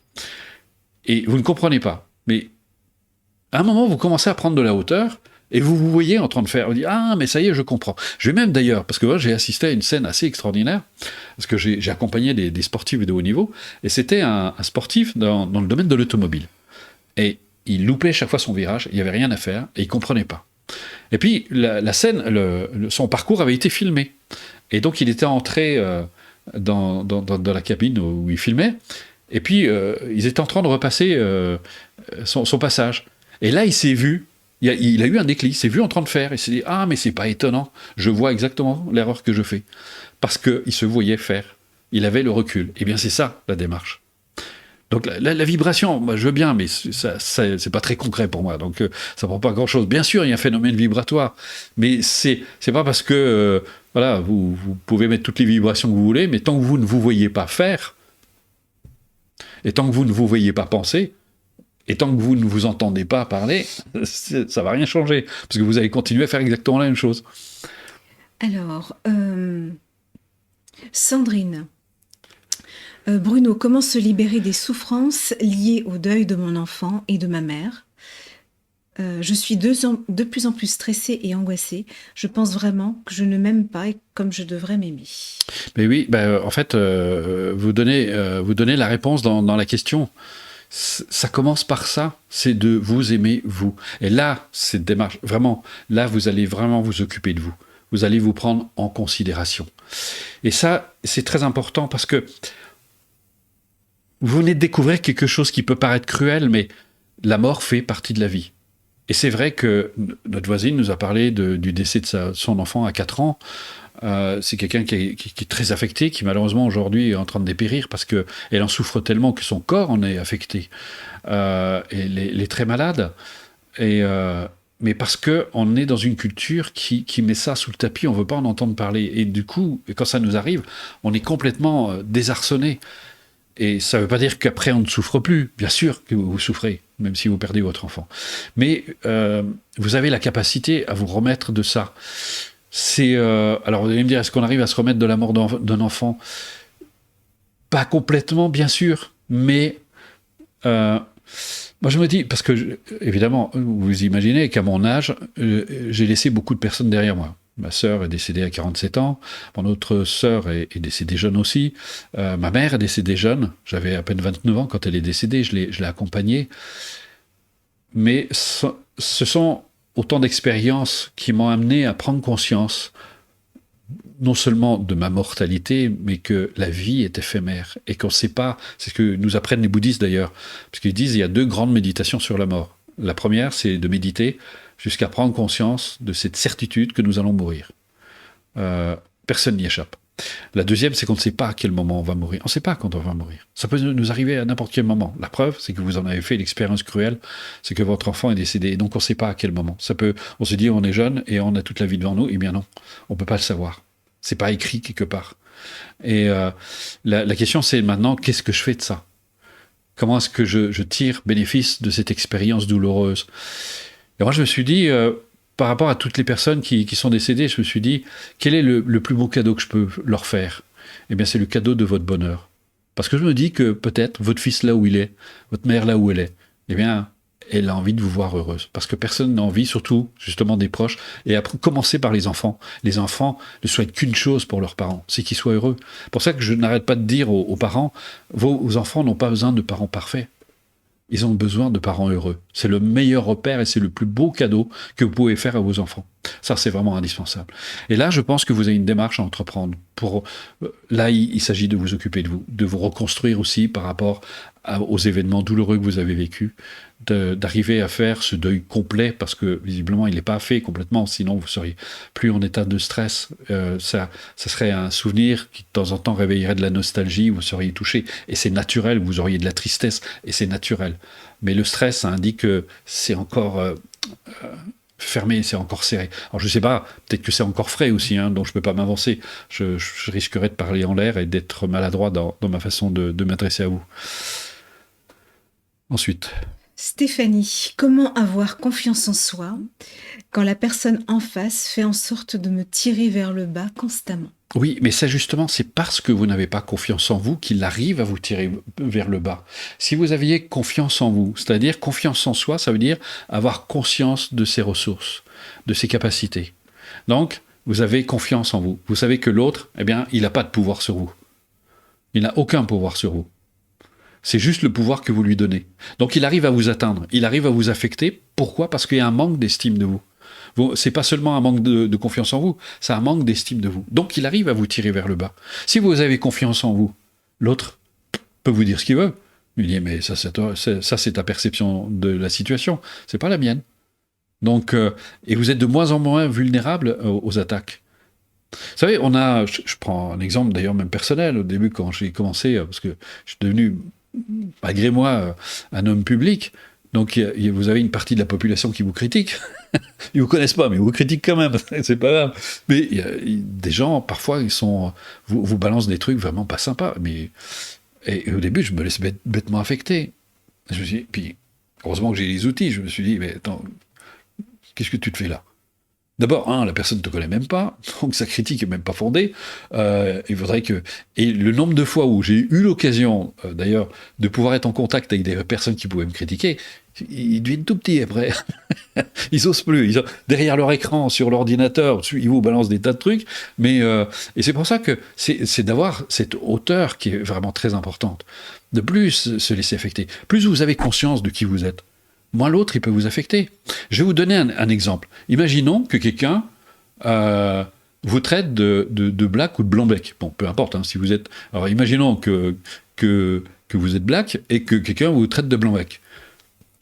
Et vous ne comprenez pas. Mais à un moment, vous commencez à prendre de la hauteur et vous vous voyez en train de faire. Vous dites, ah, mais ça y est, je comprends. Je vais même d'ailleurs, parce que moi, j'ai assisté à une scène assez extraordinaire, parce que j'ai accompagné des sportifs de haut niveau, et c'était un sportif dans le domaine de l'automobile. Et il loupait chaque fois son virage, il n'y avait rien à faire, et il ne comprenait pas. Et puis, la scène, son parcours avait été filmé. Et donc, il était entré dans la cabine où il filmait, et puis, ils étaient en train de repasser son passage. Et là, il s'est vu, il a eu un déclic, il s'est vu en train de faire, il s'est dit « Ah, mais c'est pas étonnant, je vois exactement l'erreur que je fais. » Parce qu'il se voyait faire, il avait le recul. Eh bien, c'est ça, la démarche. Donc, la vibration, moi, je veux bien, mais c'est pas très concret pour moi, donc ça prend pas grand-chose. Bien sûr, il y a un phénomène vibratoire, mais c'est pas parce que, voilà, vous pouvez mettre toutes les vibrations que vous voulez, mais tant que vous ne vous voyez pas faire, et tant que vous ne vous voyez pas penser, et tant que vous ne vous entendez pas parler, ça va rien changer, parce que vous allez continuer à faire exactement la même chose. Alors, Sandrine, Bruno, comment se libérer des souffrances liées au deuil de mon enfant et de ma mère? Je suis de plus en plus stressée et angoissée. Je pense vraiment que je ne m'aime pas comme je devrais m'aimer. Mais oui, en fait, vous donnez la réponse dans la question. Ça commence par ça, c'est de vous aimer, vous. Et là, cette démarche, vraiment, là, vous allez vraiment vous occuper de vous. Vous allez vous prendre en considération. Et ça, c'est très important parce que vous venez de découvrir quelque chose qui peut paraître cruel, mais la mort fait partie de la vie. Et c'est vrai que notre voisine nous a parlé du décès de son enfant à 4 ans. C'est quelqu'un qui est très affecté, qui malheureusement aujourd'hui est en train de dépérir parce qu'elle en souffre tellement que son corps en est affecté. Elle est très malade. Mais parce qu'on est dans une culture qui met ça sous le tapis, on ne veut pas en entendre parler. Et du coup, quand ça nous arrive, on est complètement désarçonné. Et ça ne veut pas dire qu'après on ne souffre plus. Bien sûr que vous souffrez, même si vous perdez votre enfant. Mais vous avez la capacité à vous remettre de ça. Alors vous allez me dire, est-ce qu'on arrive à se remettre de la mort d'un enfant? Pas complètement, bien sûr, mais moi je me dis, parce que évidemment, vous imaginez qu'à mon âge, j'ai laissé beaucoup de personnes derrière moi. Ma sœur est décédée à 47 ans, mon autre sœur est décédée jeune aussi, ma mère est décédée jeune, j'avais à peine 29 ans quand elle est décédée, je l'ai accompagnée. mais ce sont autant d'expériences qui m'ont amené à prendre conscience non seulement de ma mortalité, mais que la vie est éphémère et qu'on ne sait pas, c'est ce que nous apprennent les bouddhistes d'ailleurs, parce qu'ils disent il y a 2 grandes méditations sur la mort. La première, c'est de méditer jusqu'à prendre conscience de cette certitude que nous allons mourir. Personne n'y échappe. La deuxième, c'est qu'on ne sait pas à quel moment on va mourir. On ne sait pas quand on va mourir. Ça peut nous arriver à n'importe quel moment. La preuve, c'est que vous en avez fait l'expérience cruelle, c'est que votre enfant est décédé. Et donc on ne sait pas à quel moment. On se dit on est jeune et on a toute la vie devant nous. Eh bien non, on ne peut pas le savoir. C'est pas écrit quelque part. Et la question, c'est maintenant, qu'est-ce que je fais de ça? Comment est-ce que je tire bénéfice de cette expérience douloureuse? Et moi, je me suis dit, par rapport à toutes les personnes qui sont décédées, je me suis dit, quel est le plus beau cadeau que je peux leur faire? Eh bien, c'est le cadeau de votre bonheur. Parce que je me dis que peut-être votre fils là où il est, votre mère là où elle est, eh bien, elle a envie de vous voir heureuse. Parce que personne n'a envie, surtout, justement, des proches. Et après, commencer par les enfants. Les enfants ne souhaitent qu'une chose pour leurs parents, c'est qu'ils soient heureux. C'est pour ça que je n'arrête pas de dire aux parents, vos enfants n'ont pas besoin de parents parfaits. Ils ont besoin de parents heureux. C'est le meilleur repère et c'est le plus beau cadeau que vous pouvez faire à vos enfants. Ça, c'est vraiment indispensable. Et là, je pense que vous avez une démarche à entreprendre. Là, il s'agit de vous occuper de vous reconstruire aussi par rapport aux événements douloureux que vous avez vécus, d'arriver à faire ce deuil complet, parce que visiblement, il n'est pas fait complètement, sinon vous seriez plus en état de stress. Ça serait un souvenir qui, de temps en temps, réveillerait de la nostalgie, vous seriez touché, et c'est naturel, vous auriez de la tristesse, et c'est naturel. Mais le stress, ça indique que c'est encore fermé, c'est encore serré. Alors je sais pas, peut-être que c'est encore frais aussi, hein, donc je peux pas m'avancer. Je risquerais de parler en l'air et d'être maladroit dans ma façon de m'adresser à vous. Ensuite. Stéphanie, comment avoir confiance en soi quand la personne en face fait en sorte de me tirer vers le bas constamment? Oui, mais ça justement, c'est parce que vous n'avez pas confiance en vous qu'il arrive à vous tirer vers le bas. Si vous aviez confiance en vous, c'est-à-dire confiance en soi, ça veut dire avoir conscience de ses ressources, de ses capacités. Donc, vous avez confiance en vous. Vous savez que l'autre, eh bien, il n'a pas de pouvoir sur vous. Il n'a aucun pouvoir sur vous. C'est juste le pouvoir que vous lui donnez. Donc il arrive à vous atteindre, il arrive à vous affecter. Pourquoi? Parce qu'il y a un manque d'estime de vous. C'est pas seulement un manque de confiance en vous, c'est un manque d'estime de vous. Donc il arrive à vous tirer vers le bas. Si vous avez confiance en vous, l'autre peut vous dire ce qu'il veut. Il dit, mais ça c'est ta perception de la situation, c'est pas la mienne. Donc, et vous êtes de moins en moins vulnérable aux attaques. Vous savez, je prends un exemple d'ailleurs même personnel, au début quand j'ai commencé, parce que je suis devenu, malgré moi, un homme public, donc vous avez une partie de la population qui vous critique, ils vous connaissent pas, mais ils vous critiquent quand même, c'est pas grave. Mais il y a des gens, parfois, vous balancent des trucs vraiment pas sympas, et au début, je me laisse bêtement affecter. Je me suis dit, puis heureusement que j'ai les outils, je me suis dit, mais attends, qu'est-ce que tu te fais là? D'abord, la personne ne te connaît même pas, donc sa critique est même pas fondée. Il faudrait que... Et le nombre de fois où j'ai eu l'occasion, d'ailleurs, de pouvoir être en contact avec des personnes qui pouvaient me critiquer, ils deviennent tout petits après. Ils osent plus. Derrière leur écran, sur l'ordinateur, ils vous balancent des tas de trucs. Et c'est pour ça que c'est d'avoir cette hauteur qui est vraiment très importante. De plus se laisser affecter. Plus vous avez conscience de qui vous êtes, moins l'autre, il peut vous affecter. Je vais vous donner un exemple. Imaginons que quelqu'un vous traite de black ou de blanc-bec. Bon, peu importe, hein, si vous êtes... Alors, imaginons que vous êtes black et que quelqu'un vous traite de blanc-bec.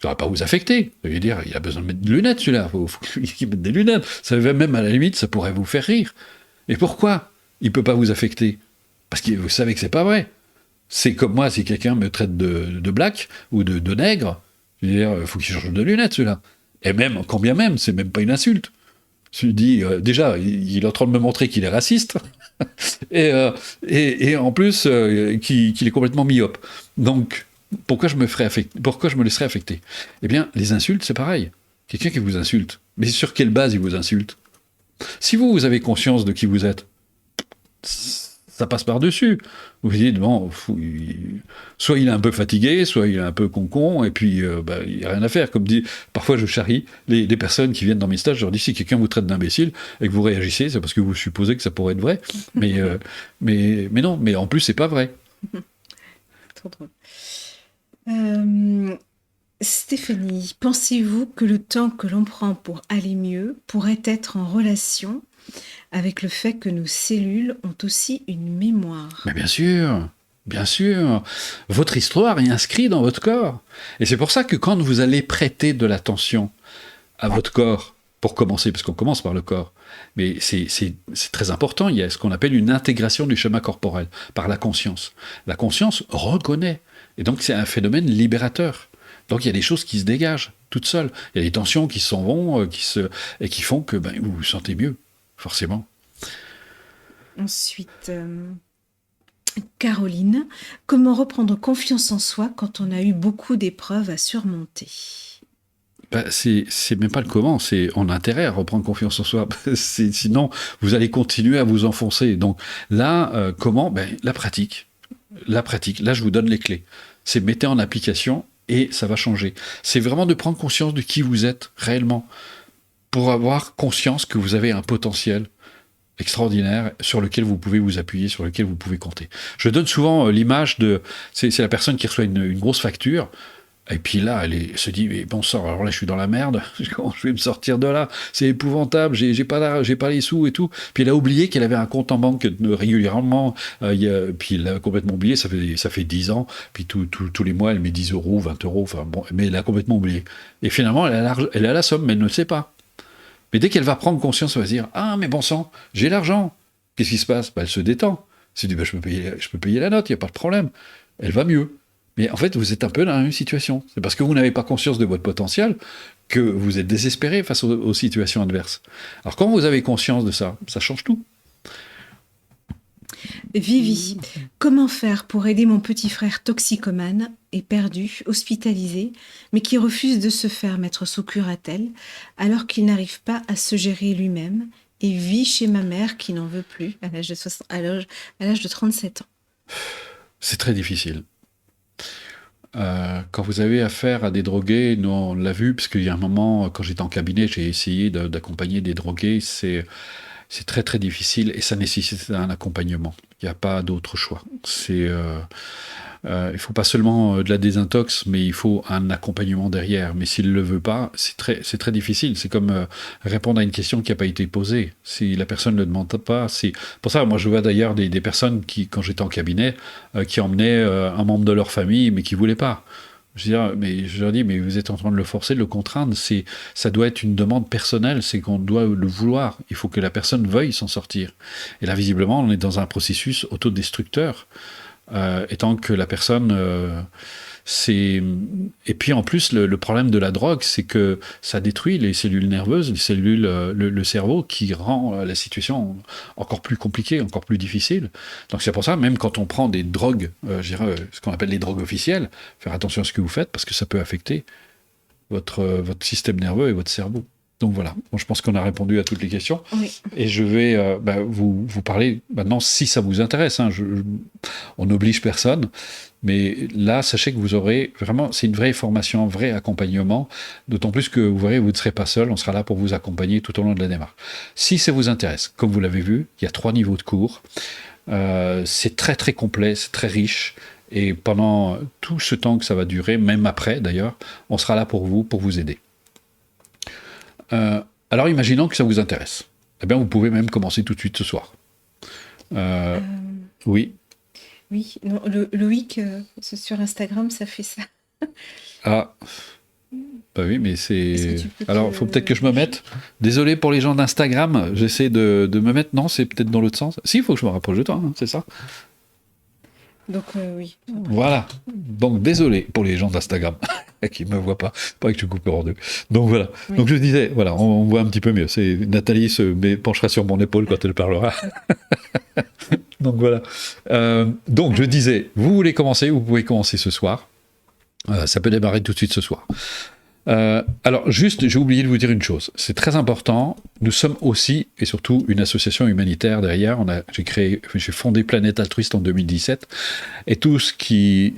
Ça ne va pas vous affecter. Ça veut dire, il a besoin de mettre des lunettes, celui-là. Il faut qu'il mette des lunettes. Ça va même, à la limite, ça pourrait vous faire rire. Et pourquoi il ne peut pas vous affecter? Parce que vous savez que c'est pas vrai. C'est comme moi, si quelqu'un me traite de black ou de nègre, je veux dire, il faut qu'il change de lunettes, celui-là. Et même, quand bien même, c'est même pas une insulte. Je lui dis, déjà, il est en train de me montrer qu'il est raciste, et en plus, qu'il est complètement myope. Donc, pourquoi je me laisserais affecter? Eh bien, les insultes, c'est pareil. Quelqu'un qui vous insulte, mais sur quelle base il vous insulte? Si vous avez conscience de qui vous êtes, ça passe par-dessus. Vous vous dites, bon, soit il est un peu fatigué, soit il est un peu con, et puis il n'y a rien à faire. Comme dit, parfois je charrie les personnes qui viennent dans mes stages, je leur dis, si quelqu'un vous traite d'imbécile et que vous réagissez, c'est parce que vous supposez que ça pourrait être vrai. Mais non, mais en plus, c'est pas vrai. Trop drôle. Stéphanie, pensez-vous que le temps que l'on prend pour aller mieux pourrait être en relation avec le fait que nos cellules ont aussi une mémoire? Mais bien sûr, votre histoire est inscrite dans votre corps. Et c'est pour ça que quand vous allez prêter de l'attention à votre corps, pour commencer, parce qu'on commence par le corps, mais c'est très important, il y a ce qu'on appelle une intégration du schéma corporel par la conscience. La conscience reconnaît, et donc c'est un phénomène libérateur. Donc il y a des choses qui se dégagent toutes seules. Il y a des tensions qui s'en vont, et qui font que vous vous sentez mieux, forcément. Ensuite, Caroline, comment reprendre confiance en soi quand on a eu beaucoup d'épreuves à surmonter? C'est même pas le comment, c'est on a intérêt à reprendre confiance en soi. Sinon, vous allez continuer à vous enfoncer. Donc là, comment? La pratique. La pratique. Là, je vous donne les clés. C'est mettez en application et ça va changer. C'est vraiment de prendre conscience de qui vous êtes réellement pour avoir conscience que vous avez un potentiel extraordinaire sur lequel vous pouvez vous appuyer, sur lequel vous pouvez compter. Je donne souvent l'image de... C'est la personne qui reçoit une grosse facture. Et puis là, elle se dit, mais bon sang, alors là, je suis dans la merde, comment je vais me sortir de là? C'est épouvantable, j'ai pas les sous et tout. Puis elle a oublié qu'elle avait un compte en banque régulièrement, puis elle a complètement oublié, ça fait 10 ans, puis tous les mois, elle met 10 euros, 20 euros, enfin bon, mais elle a complètement oublié. Et finalement, elle a la somme, mais elle ne le sait pas. Mais dès qu'elle va prendre conscience, elle va se dire, ah, mais bon sang, j'ai l'argent. Qu'est-ce qui se passe? Elle se détend. Elle se dit, je peux payer la note, il n'y a pas de problème. Elle va mieux. Mais en fait, vous êtes un peu dans la même situation. C'est parce que vous n'avez pas conscience de votre potentiel que vous êtes désespéré face aux situations adverses. Alors quand vous avez conscience de ça, ça change tout. Vivi, comment faire pour aider mon petit frère toxicomane et perdu, hospitalisé, mais qui refuse de se faire mettre sous curatelle alors qu'il n'arrive pas à se gérer lui-même et vit chez ma mère qui n'en veut plus à l'âge de 37 ans? C'est très difficile. Quand vous avez affaire à des drogués, nous on l'a vu, parce qu'il y a un moment, quand j'étais en cabinet, j'ai essayé d'accompagner des drogués, c'est très très difficile et ça nécessite un accompagnement. Il n'y a pas d'autre choix. Il faut pas seulement de la désintox, mais il faut un accompagnement derrière. Mais s'il ne le veut pas, c'est très difficile. C'est comme répondre à une question qui n'a pas été posée. Si la personne ne le demande pas, c'est pour ça. Moi, je vois d'ailleurs des personnes qui, quand j'étais en cabinet, qui emmenaient un membre de leur famille, mais qui voulaient pas. Je leur dis, mais vous êtes en train de le forcer, de le contraindre. Ça doit être une demande personnelle. C'est qu'on doit le vouloir. Il faut que la personne veuille s'en sortir. Et là, visiblement, on est dans un processus autodestructeur. Étant que la personne et puis en plus le problème de la drogue, c'est que ça détruit les cellules nerveuses, les cellules, le cerveau, qui rend la situation encore plus compliquée, encore plus difficile. Donc c'est pour ça, même quand on prend des drogues, ce qu'on appelle les drogues officielles, faire attention à ce que vous faites, parce que ça peut affecter votre système nerveux et votre cerveau. Donc voilà, bon, je pense qu'on a répondu à toutes les questions. Oui. Et je vais vous parler maintenant, si ça vous intéresse. Hein, on n'oblige personne. Mais là, sachez que vous aurez vraiment, c'est une vraie formation, un vrai accompagnement. D'autant plus que vous verrez, vous ne serez pas seul. On sera là pour vous accompagner tout au long de la démarche. Si ça vous intéresse, comme vous l'avez vu, il y a 3 niveaux de cours. C'est très très complet, c'est très riche. Et pendant tout ce temps que ça va durer, même après d'ailleurs, on sera là pour vous aider. Alors imaginons que ça vous intéresse. Eh bien, vous pouvez même commencer tout de suite ce soir. Oui. Oui, non, Loïc, sur Instagram, ça fait ça. Ah, bah oui, mais c'est... Est-ce que tu peux Alors, il faut peut-être que je me mette... Désolé pour les gens d'Instagram, j'essaie de me mettre... Non, c'est peut-être dans l'autre sens. Si, il faut que je me rapproche de toi, hein, c'est ça. Donc, oui. Voilà. Donc, désolé pour les gens d'Instagram qui ne me voient pas. Pas que tu coupes en deux. Donc, voilà. Oui. Donc, je disais, voilà, on voit un petit peu mieux. Nathalie penchera sur mon épaule quand elle parlera. Donc, voilà. Donc, je disais, vous voulez commencer, vous pouvez commencer ce soir. Ça peut démarrer tout de suite ce soir. Alors, juste, j'ai oublié de vous dire une chose. C'est très important. Nous sommes aussi, et surtout, une association humanitaire derrière. J'ai fondé Planète Altruiste en 2017. Et tout ce qui...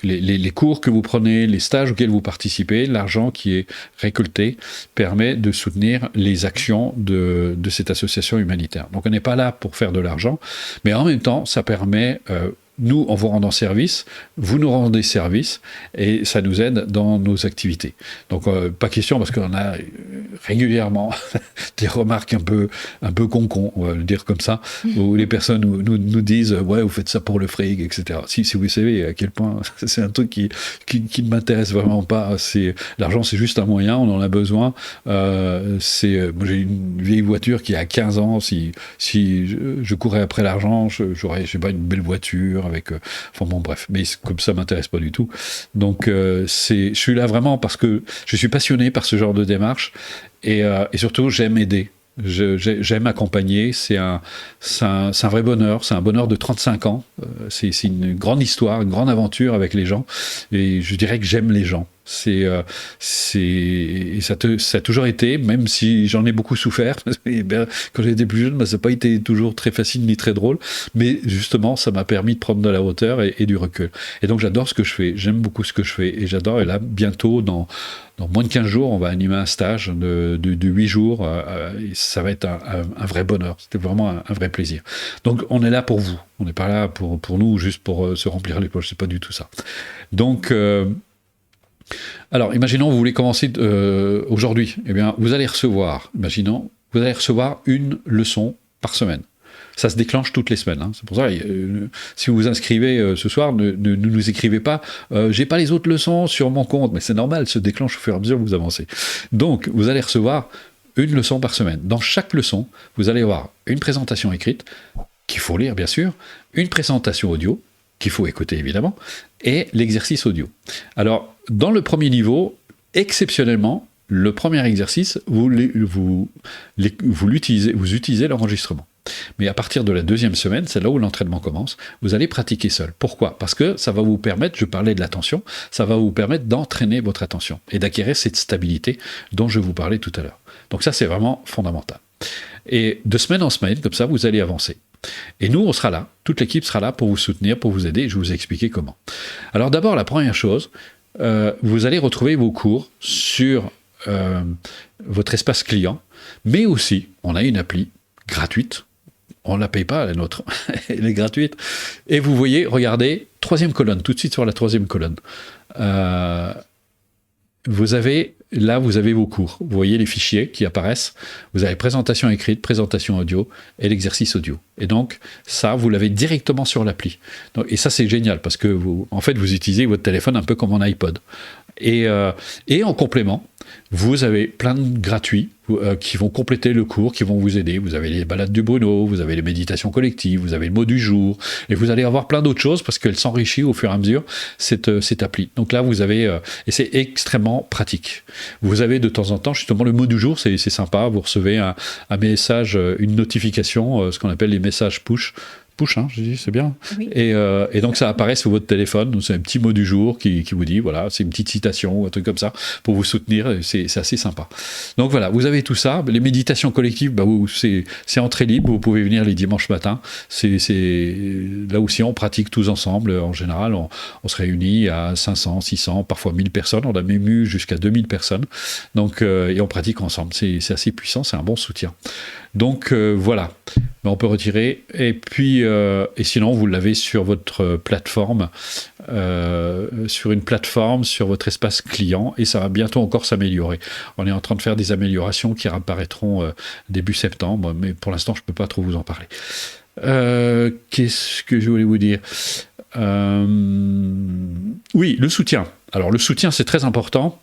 les cours que vous prenez, les stages auxquels vous participez, l'argent qui est récolté permet de soutenir les actions de cette association humanitaire. Donc on n'est pas là pour faire de l'argent, mais en même temps, ça permet nous, en vous rendant service, vous nous rendez service et ça nous aide dans nos activités. Donc, pas question, parce qu'on a régulièrement des remarques un peu con-con, on va le dire comme ça, où les personnes nous disent « Ouais, vous faites ça pour le fric, etc. » Si vous savez à quel point c'est un truc qui ne m'intéresse vraiment pas. L'argent, c'est juste un moyen, on en a besoin. Moi, j'ai une vieille voiture qui a 15 ans. Si je courais après l'argent, j'aurais, je sais pas, une belle voiture avec... enfin bon, bref. Mais comme ça m'intéresse pas du tout. Donc, je suis là vraiment parce que je suis passionné par ce genre de démarche et surtout, j'aime aider. J'aime accompagner, c'est un vrai bonheur, c'est un bonheur de 35 ans, c'est une grande histoire, une grande aventure avec les gens, et je dirais que j'aime les gens. Ça a toujours été, même si j'en ai beaucoup souffert, quand j'étais plus jeune, ça n'a pas été toujours très facile ni très drôle, mais justement, ça m'a permis de prendre de la hauteur et du recul. Et donc j'adore ce que je fais, j'aime beaucoup ce que je fais, et j'adore, et là, bientôt, dans moins de 15 jours, on va animer un stage de 8 jours, et ça va être un vrai bonheur, c'était vraiment un vrai plaisir. Donc on est là pour vous, on n'est pas là pour nous, juste pour se remplir les poches, c'est pas du tout ça. Donc... alors, imaginons vous voulez commencer aujourd'hui. Eh bien, vous allez recevoir une leçon par semaine. Ça se déclenche toutes les semaines. Hein. C'est pour ça, si vous vous inscrivez ce soir, ne nous écrivez pas « j'ai pas les autres leçons sur mon compte ». Mais c'est normal, se déclenche au fur et à mesure que vous avancez. Donc, vous allez recevoir une leçon par semaine. Dans chaque leçon, vous allez avoir une présentation écrite, qu'il faut lire bien sûr, une présentation audio, qu'il faut écouter évidemment, et l'exercice audio. Alors, dans le premier niveau, exceptionnellement, le premier exercice, vous utilisez l'enregistrement. Mais à partir de la deuxième semaine, c'est là où l'entraînement commence, vous allez pratiquer seul. Pourquoi ? Parce que ça va vous permettre, je parlais de l'attention, ça va vous permettre d'entraîner votre attention et d'acquérir cette stabilité dont je vous parlais tout à l'heure. Donc ça, c'est vraiment fondamental. Et de semaine en semaine, comme ça, vous allez avancer. Et nous, on sera là, toute l'équipe sera là pour vous soutenir, pour vous aider, et je vais vous expliquer comment. Alors d'abord, la première chose, vous allez retrouver vos cours sur votre espace client, mais aussi, on a une appli gratuite, on ne la paye pas, la nôtre, elle est gratuite, et vous voyez, regardez, troisième colonne, tout de suite sur la troisième colonne, vous avez vos cours. Vous voyez les fichiers qui apparaissent. Vous avez présentation écrite, présentation audio et l'exercice audio. Et donc, ça, vous l'avez directement sur l'appli. Et ça, c'est génial parce que vous utilisez votre téléphone un peu comme un iPod. Et en complément, vous avez plein de gratuits qui vont compléter le cours, qui vont vous aider. Vous avez les balades du Bruno, vous avez les méditations collectives, vous avez le mot du jour, et vous allez avoir plein d'autres choses parce qu'elle s'enrichit au fur et à mesure, cette appli. Donc là, vous avez, et c'est extrêmement pratique. Vous avez de temps en temps, justement, le mot du jour, c'est sympa, vous recevez un message, une notification, ce qu'on appelle les messages push, hein, je dis, c'est bien. Oui. Et donc, ça apparaît sur votre téléphone. C'est un petit mot du jour qui vous dit, voilà, c'est une petite citation ou un truc comme ça pour vous soutenir. C'est assez sympa. Donc, voilà, vous avez tout ça. Les méditations collectives, c'est entrée libre. Vous pouvez venir les dimanches matins. Là aussi, on pratique tous ensemble. En général, on se réunit à 500, 600, parfois 1000 personnes. On a même eu jusqu'à 2000 personnes. Donc, et on pratique ensemble. C'est assez puissant. C'est un bon soutien. Donc, voilà. On peut retirer. Et puis, et sinon, vous l'avez sur votre plateforme, sur votre espace client, et ça va bientôt encore s'améliorer. On est en train de faire des améliorations qui apparaîtront début septembre, mais pour l'instant, je ne peux pas trop vous en parler. Qu'est-ce que je voulais vous dire ? Oui, le soutien. Alors, le soutien, c'est très important.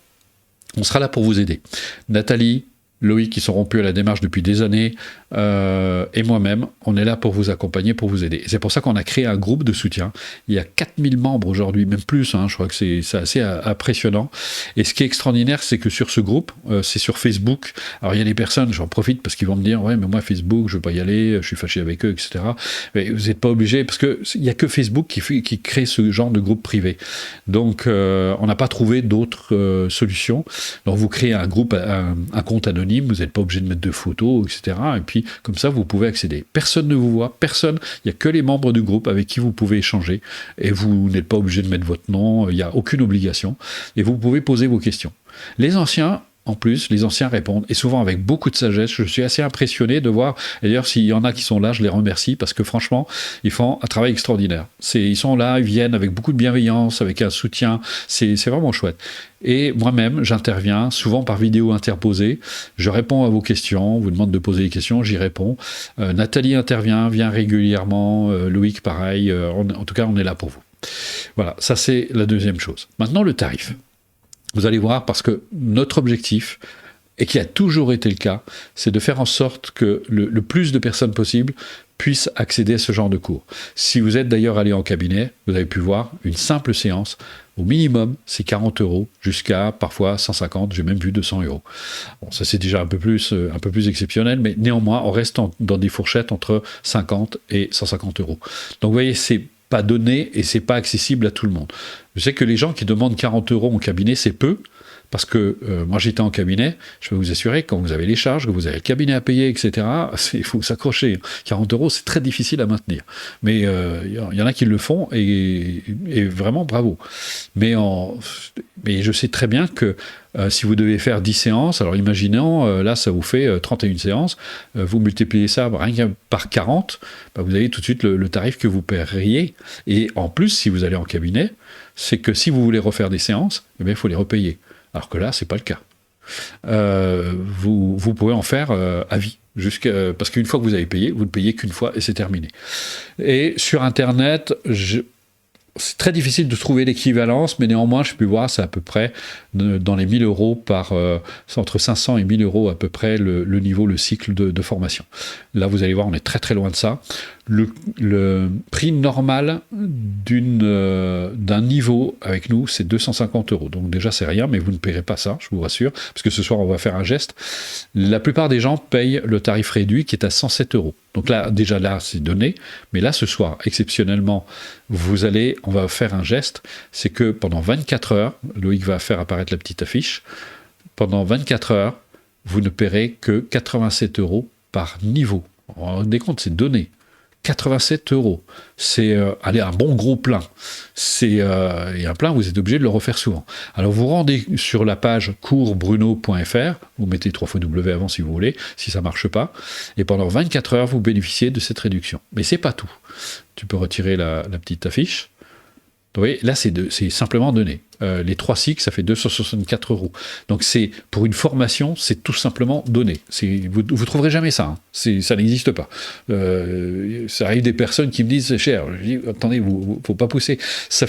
On sera là pour vous aider. Nathalie, Loïc, qui sont rompus à la démarche depuis des années, et moi-même, on est là pour vous accompagner, pour vous aider. Et c'est pour ça qu'on a créé un groupe de soutien. Il y a 4000 membres aujourd'hui, même plus, hein, je crois que c'est assez impressionnant. Et ce qui est extraordinaire, c'est que sur ce groupe, c'est sur Facebook. Alors il y a des personnes, j'en profite parce qu'ils vont me dire « Ouais, mais moi Facebook, je ne veux pas y aller, je suis fâché avec eux, etc. » Mais vous n'êtes pas obligé, parce qu'il n'y a que Facebook qui crée ce genre de groupe privé. Donc on n'a pas trouvé d'autres solutions. Donc vous créez un groupe, un compte anonyme, vous n'êtes pas obligé de mettre de photos, etc. Et puis comme ça, vous pouvez accéder. Personne ne vous voit, personne, il n'y a que les membres du groupe avec qui vous pouvez échanger, et vous n'êtes pas obligé de mettre votre nom, il n'y a aucune obligation, et vous pouvez poser vos questions. Les anciens, en plus, les anciens répondent, et souvent avec beaucoup de sagesse. Je suis assez impressionné de voir, et d'ailleurs s'il y en a qui sont là, je les remercie, parce que franchement, ils font un travail extraordinaire. Ils sont là, ils viennent avec beaucoup de bienveillance, avec un soutien, c'est vraiment chouette. Et moi-même, j'interviens, souvent par vidéo interposée, je réponds à vos questions, on vous demande de poser des questions, j'y réponds. Nathalie intervient, vient régulièrement, Loïc pareil, en tout cas on est là pour vous. Voilà, ça c'est la deuxième chose. Maintenant le tarif. Vous allez voir, parce que notre objectif, et qui a toujours été le cas, c'est de faire en sorte que le plus de personnes possible puissent accéder à ce genre de cours. Si vous êtes d'ailleurs allé en cabinet, vous avez pu voir une simple séance, au minimum, c'est 40 € jusqu'à parfois 150, j'ai même vu 200 €. Bon, ça c'est déjà un peu plus exceptionnel, mais néanmoins, on reste dans des fourchettes entre 50 et 150 €. Donc vous voyez, c'est pas donné et c'est pas accessible à tout le monde. Je sais que les gens qui demandent 40 € en cabinet, c'est peu, parce que moi j'étais en cabinet, je peux vous assurer, quand vous avez les charges, que vous avez le cabinet à payer, etc., il faut s'accrocher. 40 €, c'est très difficile à maintenir. Mais il y en a qui le font, et vraiment bravo. Mais je sais très bien que si vous devez faire 10 séances, alors imaginons, là ça vous fait 31 séances, vous multipliez ça rien que par 40, vous avez tout de suite le tarif que vous paieriez. Et en plus, si vous allez en cabinet, c'est que si vous voulez refaire des séances, eh bien, il faut les repayer. Alors que là, c'est pas le cas. Vous pouvez en faire à vie. Parce qu'une fois que vous avez payé, vous ne payez qu'une fois et c'est terminé. Et sur Internet, c'est très difficile de trouver l'équivalence, mais néanmoins, je peux voir, c'est à peu près dans les 1000 €, c'est entre 500 et 1000 € à peu près le niveau, le cycle de formation. Là, vous allez voir, on est très très loin de ça. Le prix normal d'un niveau avec nous, c'est 250 €. Donc déjà, c'est rien, mais vous ne paierez pas ça, je vous rassure, parce que ce soir, on va faire un geste. La plupart des gens payent le tarif réduit qui est à 107 €. Donc là, déjà là, c'est donné. Mais là, ce soir, exceptionnellement, on va faire un geste. C'est que pendant 24 heures, Loïc va faire apparaître la petite affiche. Pendant 24 heures, vous ne paierez que 87 € par niveau. On vous rendez compte, c'est donné. 87 €. C'est un bon gros plein. Et un plein, vous êtes obligé de le refaire souvent. Alors vous rendez sur la page coursbruno.fr, vous mettez 3 fois W avant si vous voulez, si ça ne marche pas, et pendant 24 heures, vous bénéficiez de cette réduction. Mais c'est pas tout. Tu peux retirer la petite affiche. Vous voyez, là, c'est simplement donné. Les 3 cycles, ça fait 264 €. Donc, pour une formation, c'est tout simplement donné. Vous ne trouverez jamais ça. Hein. Ça n'existe pas. Ça arrive des personnes qui me disent c'est cher. Je dis attendez, il ne faut pas pousser.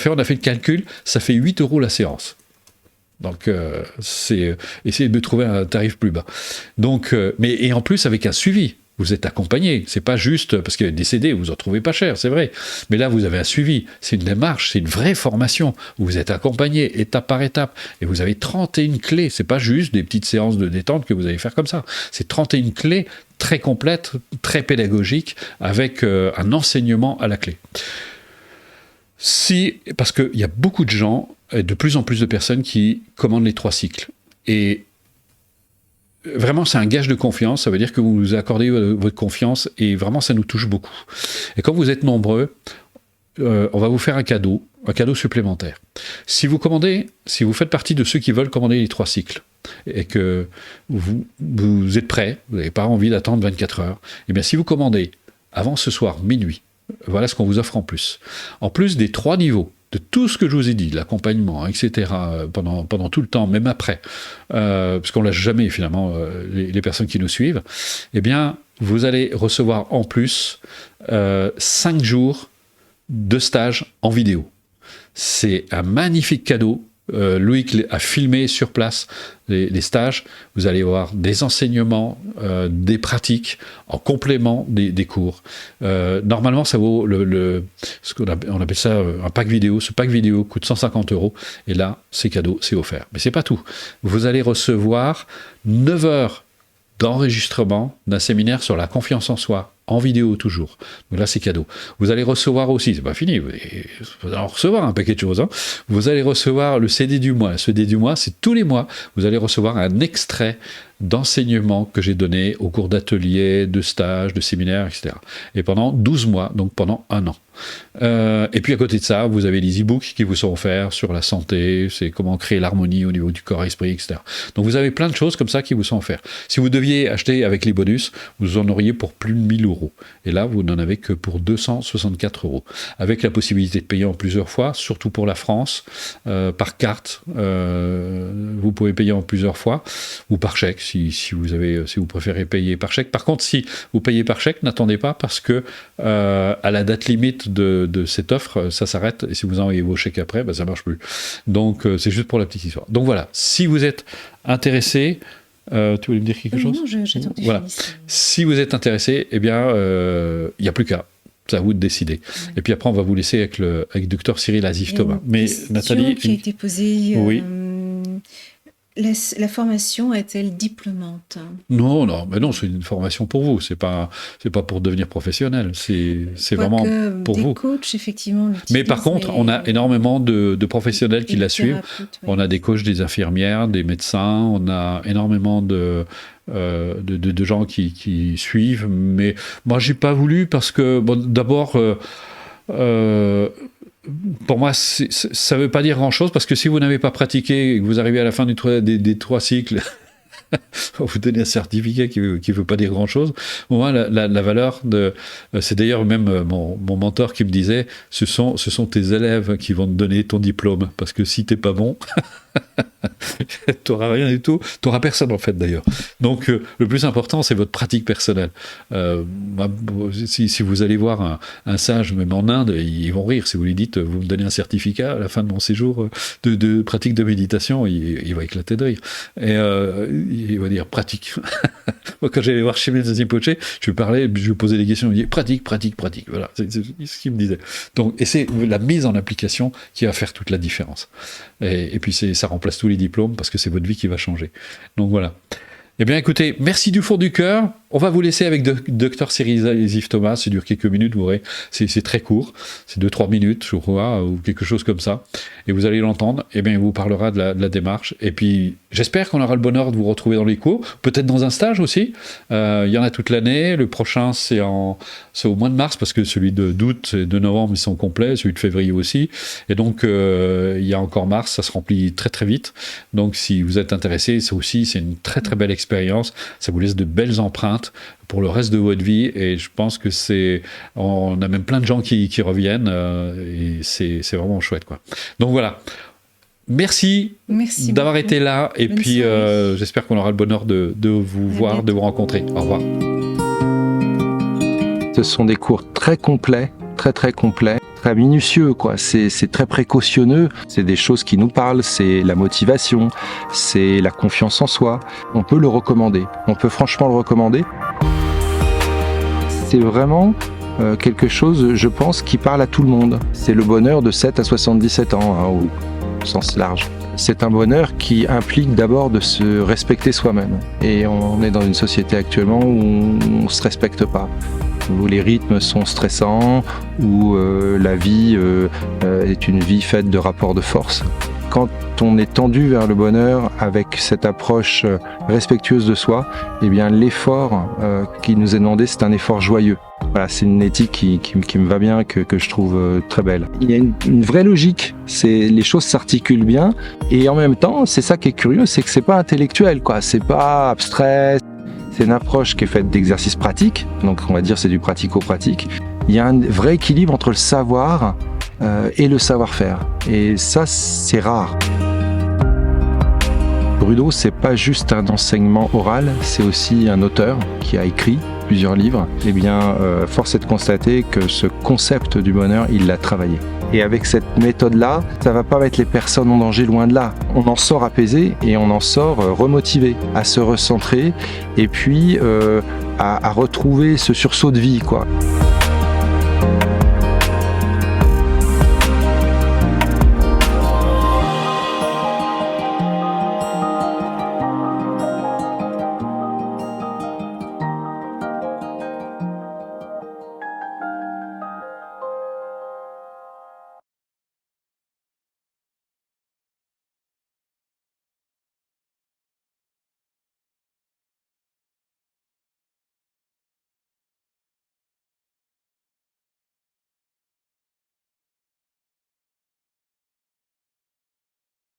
On a fait le calcul, ça fait 8 € la séance. Donc, essayez de trouver un tarif plus bas. Donc, et en plus, avec un suivi. Vous êtes accompagné, c'est pas juste parce qu'il y a des CD, vous en trouvez pas cher, c'est vrai. Mais là, vous avez un suivi, c'est une démarche, c'est une vraie formation. Vous êtes accompagné étape par étape et vous avez 31 clés. C'est pas juste des petites séances de détente que vous allez faire comme ça. C'est 31 clés très complètes, très pédagogiques, avec un enseignement à la clé. Parce qu'il y a beaucoup de gens, et de plus en plus de personnes qui commandent les 3 cycles. Et vraiment, c'est un gage de confiance, ça veut dire que vous nous accordez votre confiance et vraiment, ça nous touche beaucoup. Et quand vous êtes nombreux, on va vous faire un cadeau supplémentaire. Si vous faites partie de ceux qui veulent commander les 3 cycles et que vous êtes prêts, vous n'avez pas envie d'attendre 24 heures, et bien si vous commandez avant ce soir, minuit, voilà ce qu'on vous offre en plus. En plus des 3 niveaux, de tout ce que je vous ai dit, de l'accompagnement, etc., pendant tout le temps, même après, parce qu'on ne lâche jamais finalement les personnes qui nous suivent, eh bien, vous allez recevoir en plus 5 jours de stage en vidéo. C'est un magnifique cadeau. Loïc a filmé sur place les stages. Vous allez avoir des enseignements, des pratiques en complément des cours. Normalement, ça vaut on appelle ça un pack vidéo. Ce pack vidéo coûte 150 €. Et là, c'est cadeau, c'est offert. Mais c'est pas tout. Vous allez recevoir 9 heures d'enregistrement d'un séminaire sur la confiance en soi, en vidéo toujours. Donc là, c'est cadeau. Vous allez recevoir aussi, c'est pas fini, vous allez en recevoir un paquet de choses. Hein. Vous allez recevoir le CD du mois. Le CD du mois, c'est tous les mois. Vous allez recevoir un extrait d'enseignements que j'ai donnés au cours d'ateliers, de stages, de séminaires, etc. Et pendant 12 mois, donc pendant 1 an. Et puis à côté de ça, vous avez les e-books qui vous sont offerts sur la santé, c'est comment créer l'harmonie au niveau du corps-esprit, etc. Donc vous avez plein de choses comme ça qui vous sont offertes. Si vous deviez acheter avec les bonus, vous en auriez pour plus de 1 000 €. Et là, vous n'en avez que pour 264 €. Avec la possibilité de payer en plusieurs fois, surtout pour la France, par carte, vous pouvez payer en plusieurs fois, ou par chèque, si vous préférez payer par chèque. Par contre, si vous payez par chèque, n'attendez pas parce que à la date limite de cette offre, ça s'arrête, et si vous envoyez vos chèques après, ça marche plus. Donc c'est juste pour la petite histoire. Donc voilà, si vous êtes intéressé, tu voulais me dire quelque chose ? Non, j'attends que tu voilà. finisses. Si vous êtes intéressé, eh bien, il n'y a plus qu'à. C'est à vous de décider. Et puis après, on va vous laisser avec Dr Cyril Azif-Thomas. Mais Nathalie, qui a été posée. Oui. La formation est-elle diplômante ? Non, c'est une formation pour vous. C'est pas pour devenir professionnel. C'est vraiment pour vous. Des coachs, effectivement. Mais par contre, on a énormément de professionnels qui la suivent. Oui. On a des coachs, des infirmières, des médecins. On a énormément de gens qui suivent. Mais moi, j'ai pas voulu parce que, d'abord. Pour moi, ça ne veut pas dire grand-chose, parce que si vous n'avez pas pratiqué et que vous arrivez à la fin des 3 cycles, on vous donner un certificat qui ne veut pas dire grand-chose. Au moins, la valeur c'est d'ailleurs même mon mentor qui me disait, ce sont tes élèves qui vont te donner ton diplôme, parce que si tu n'es pas bon... tu n'auras rien du tout, tu n'auras personne en fait d'ailleurs. Donc le plus important, c'est votre pratique personnelle. Si vous allez voir un sage, même en Inde, ils vont rire. Si vous lui dites, vous me donnez un certificat à la fin de mon séjour de pratique de méditation, il va éclater de rire. Et il va dire pratique. Moi, quand j'allais voir chez mes Rinpoche, je lui posais des questions, il me disait pratique. Voilà, c'est ce qu'il me disait. Donc, et c'est la mise en application qui va faire toute la différence. Et puis ça remplace tous les diplômes, parce que c'est votre vie qui va changer. Donc voilà. Eh bien écoutez, merci du fond du cœur. On va vous laisser avec Dr Cyril Azif-Thomas. Ça dure quelques minutes, vous verrez. C'est très court. C'est 2-3 minutes, je crois, ou quelque chose comme ça. Et vous allez l'entendre. Eh bien, il vous parlera de la démarche. Et puis, j'espère qu'on aura le bonheur de vous retrouver dans les cours. Peut-être dans un stage aussi. Il y en a toute l'année. Le prochain, c'est au mois de mars, parce que celui d'août et de novembre, ils sont complets. Celui de février aussi. Et donc, il y a encore mars. Ça se remplit très, très vite. Donc, si vous êtes intéressé, c'est une très, très belle expérience. Ça vous laisse de belles empreintes pour le reste de votre vie, et je pense que on a même plein de gens qui reviennent, et c'est vraiment chouette, quoi. Donc voilà. Merci d'avoir beaucoup. été là, et Bonne puis soirée. j'espère qu'on aura le bonheur de vous voir, bientôt. de vous rencontrer. Au revoir. Ce sont des cours très complets, très complets, très minutieux, quoi. C'est très précautionneux. C'est des choses qui nous parlent. C'est la motivation, c'est la confiance en soi. On peut le recommander. On peut franchement le recommander. C'est vraiment quelque chose, je pense, qui parle à tout le monde. C'est le bonheur de 7 à 77 ans, au sens large. C'est un bonheur qui implique d'abord de se respecter soi-même. Et on est dans une société actuellement où on ne se respecte pas, où les rythmes sont stressants, où la vie est une vie faite de rapports de force. Quand on est tendu vers le bonheur avec cette approche respectueuse de soi, eh bien l'effort qui nous est demandé, c'est un effort joyeux. Voilà, c'est une éthique qui me va bien, que je trouve très belle. Il y a une vraie logique, les choses s'articulent bien, et en même temps, c'est ça qui est curieux, c'est que c'est pas intellectuel, quoi. C'est pas abstrait. C'est une approche qui est faite d'exercices pratiques, donc on va dire c'est du pratico-pratique. Il y a un vrai équilibre entre le savoir et le savoir-faire, et ça c'est rare. Bruno, c'est pas juste un enseignement oral, c'est aussi un auteur qui a écrit plusieurs livres. Eh bien, force est de constater que ce concept du bonheur, il l'a travaillé. Et avec cette méthode-là, ça va pas mettre les personnes en danger, loin de là. On en sort apaisé et on en sort remotivé, à se recentrer et puis à retrouver ce sursaut de vie, quoi.